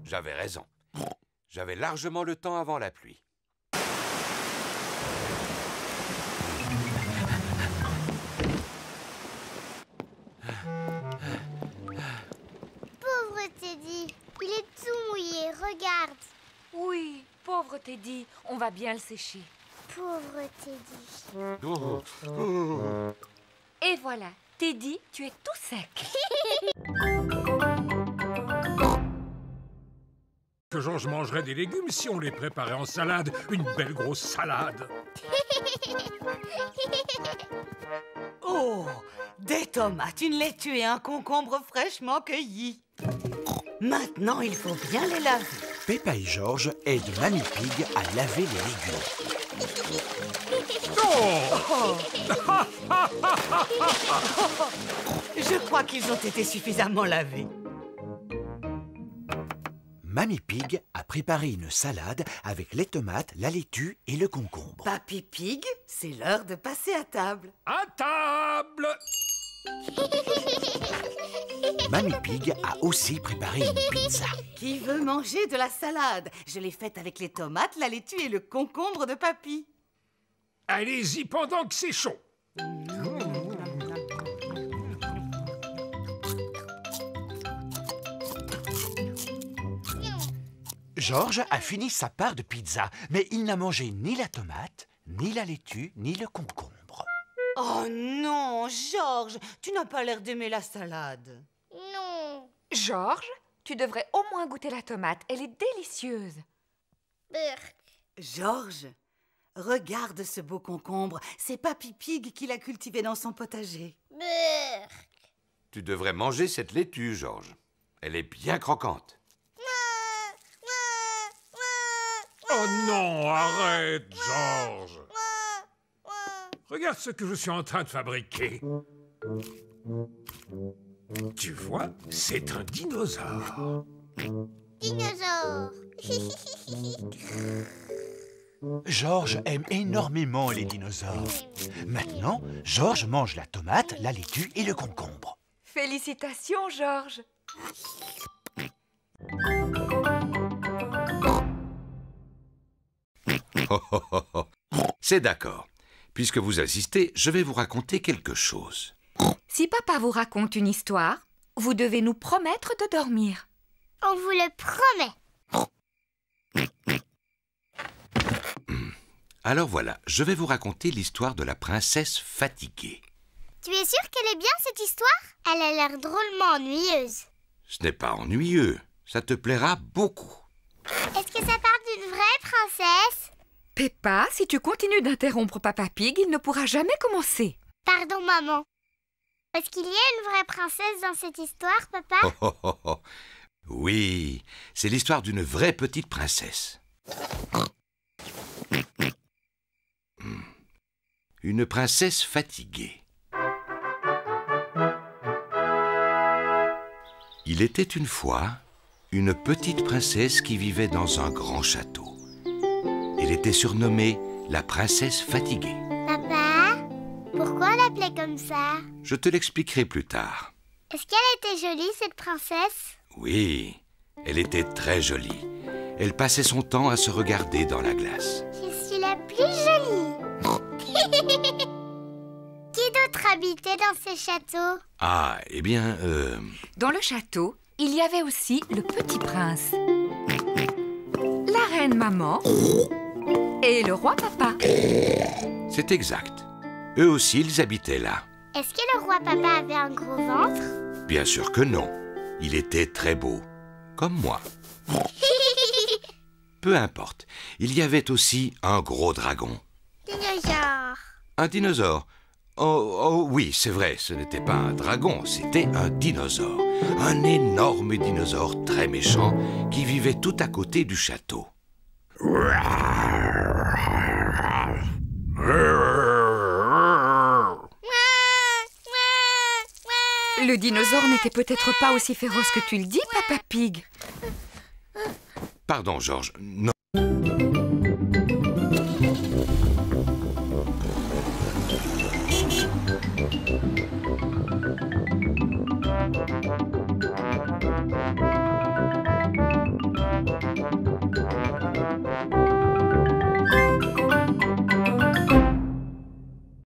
[SPEAKER 1] J'avais raison. J'avais largement le temps avant la pluie.
[SPEAKER 3] Pauvre Teddy, il est tout mouillé, regarde.
[SPEAKER 4] Oui, pauvre Teddy, on va bien le sécher.
[SPEAKER 3] Pauvre Teddy.
[SPEAKER 4] Et voilà, Teddy, tu es tout sec.
[SPEAKER 9] Que Georges mangerait des légumes si on les préparait en salade. Une belle grosse salade.
[SPEAKER 12] Oh, des tomates, une laitue et un concombre fraîchement cueillis. Maintenant, il faut bien les laver.
[SPEAKER 5] Peppa et Georges aident Mamie Pig à laver les légumes.
[SPEAKER 12] Je crois qu'ils ont été suffisamment lavés.
[SPEAKER 5] Mamie Pig a préparé une salade avec les tomates, la laitue et le concombre.
[SPEAKER 12] Papy Pig, c'est l'heure de passer à table.
[SPEAKER 9] À table!
[SPEAKER 5] Mamie Pig a aussi préparé une pizza.
[SPEAKER 12] Qui veut manger de la salade? Je l'ai faite avec les tomates, la laitue et le concombre de Papy.
[SPEAKER 9] Allez-y pendant que c'est chaud.
[SPEAKER 5] Georges a fini sa part de pizza, mais il n'a mangé ni la tomate, ni la laitue, ni le concombre.
[SPEAKER 12] Oh non, Georges, tu n'as pas l'air d'aimer la salade.
[SPEAKER 3] Non.
[SPEAKER 4] Georges, tu devrais au moins goûter la tomate. Elle est délicieuse.
[SPEAKER 3] Burk.
[SPEAKER 12] Georges, regarde ce beau concombre. C'est Papy Pig qui l'a cultivé dans son potager.
[SPEAKER 3] Burk.
[SPEAKER 1] Tu devrais manger cette laitue, Georges. Elle est bien croquante.
[SPEAKER 9] Oh non, arrête, Georges. Regarde ce que je suis en train de fabriquer. Tu vois, c'est un dinosaure.
[SPEAKER 3] Dinosaure.
[SPEAKER 5] Georges aime énormément les dinosaures. Maintenant, Georges mange la tomate, la laitue et le concombre.
[SPEAKER 4] Félicitations, Georges.
[SPEAKER 1] Oh, oh, oh, oh. C'est d'accord. Puisque vous assistez, je vais vous raconter quelque chose.
[SPEAKER 4] Si papa vous raconte une histoire, vous devez nous promettre de dormir.
[SPEAKER 3] On vous le promet.
[SPEAKER 1] Alors voilà, je vais vous raconter l'histoire de la princesse fatiguée.
[SPEAKER 3] Tu es sûr qu'elle est bien, cette histoire? Elle a l'air drôlement ennuyeuse.
[SPEAKER 1] Ce n'est pas ennuyeux. Ça te plaira beaucoup.
[SPEAKER 3] Est-ce que ça parle d'une vraie princesse?
[SPEAKER 4] Peppa, si tu continues d'interrompre Papa Pig, il ne pourra jamais commencer.
[SPEAKER 3] Pardon, maman. Est-ce qu'il y a une vraie princesse dans cette histoire, papa?
[SPEAKER 1] Oh, oh, oh, oh. Oui, c'est l'histoire d'une vraie petite princesse. Une princesse fatiguée. Il était une fois une petite princesse qui vivait dans un grand château. Elle était surnommée la princesse fatiguée.
[SPEAKER 3] Papa, pourquoi on l'appelait comme ça?
[SPEAKER 1] Je te l'expliquerai plus tard.
[SPEAKER 3] Est-ce qu'elle était jolie, cette princesse?
[SPEAKER 1] Oui, elle était très jolie. Elle passait son temps à se regarder dans la glace.
[SPEAKER 3] Je suis la plus jolie. Qui d'autre habitait dans ce château?
[SPEAKER 1] Ah, eh bien,
[SPEAKER 4] Dans le château, il y avait aussi le petit prince, la reine maman et le roi papa.
[SPEAKER 1] c'est exact. Eux aussi, ils habitaient là.
[SPEAKER 3] Est-ce que le roi papa avait un gros ventre?
[SPEAKER 1] Bien sûr que non. Il était très beau, comme moi. Peu importe. Il y avait aussi un gros dragon.
[SPEAKER 3] Dinosaure.
[SPEAKER 1] Un dinosaure. Oh oui, c'est vrai, ce n'était pas un dragon, c'était un dinosaure. Un énorme dinosaure très méchant qui vivait tout à côté du château.
[SPEAKER 4] Le dinosaure n'était peut-être pas aussi féroce que tu le dis, Papa Pig.
[SPEAKER 1] Pardon, Georges, non.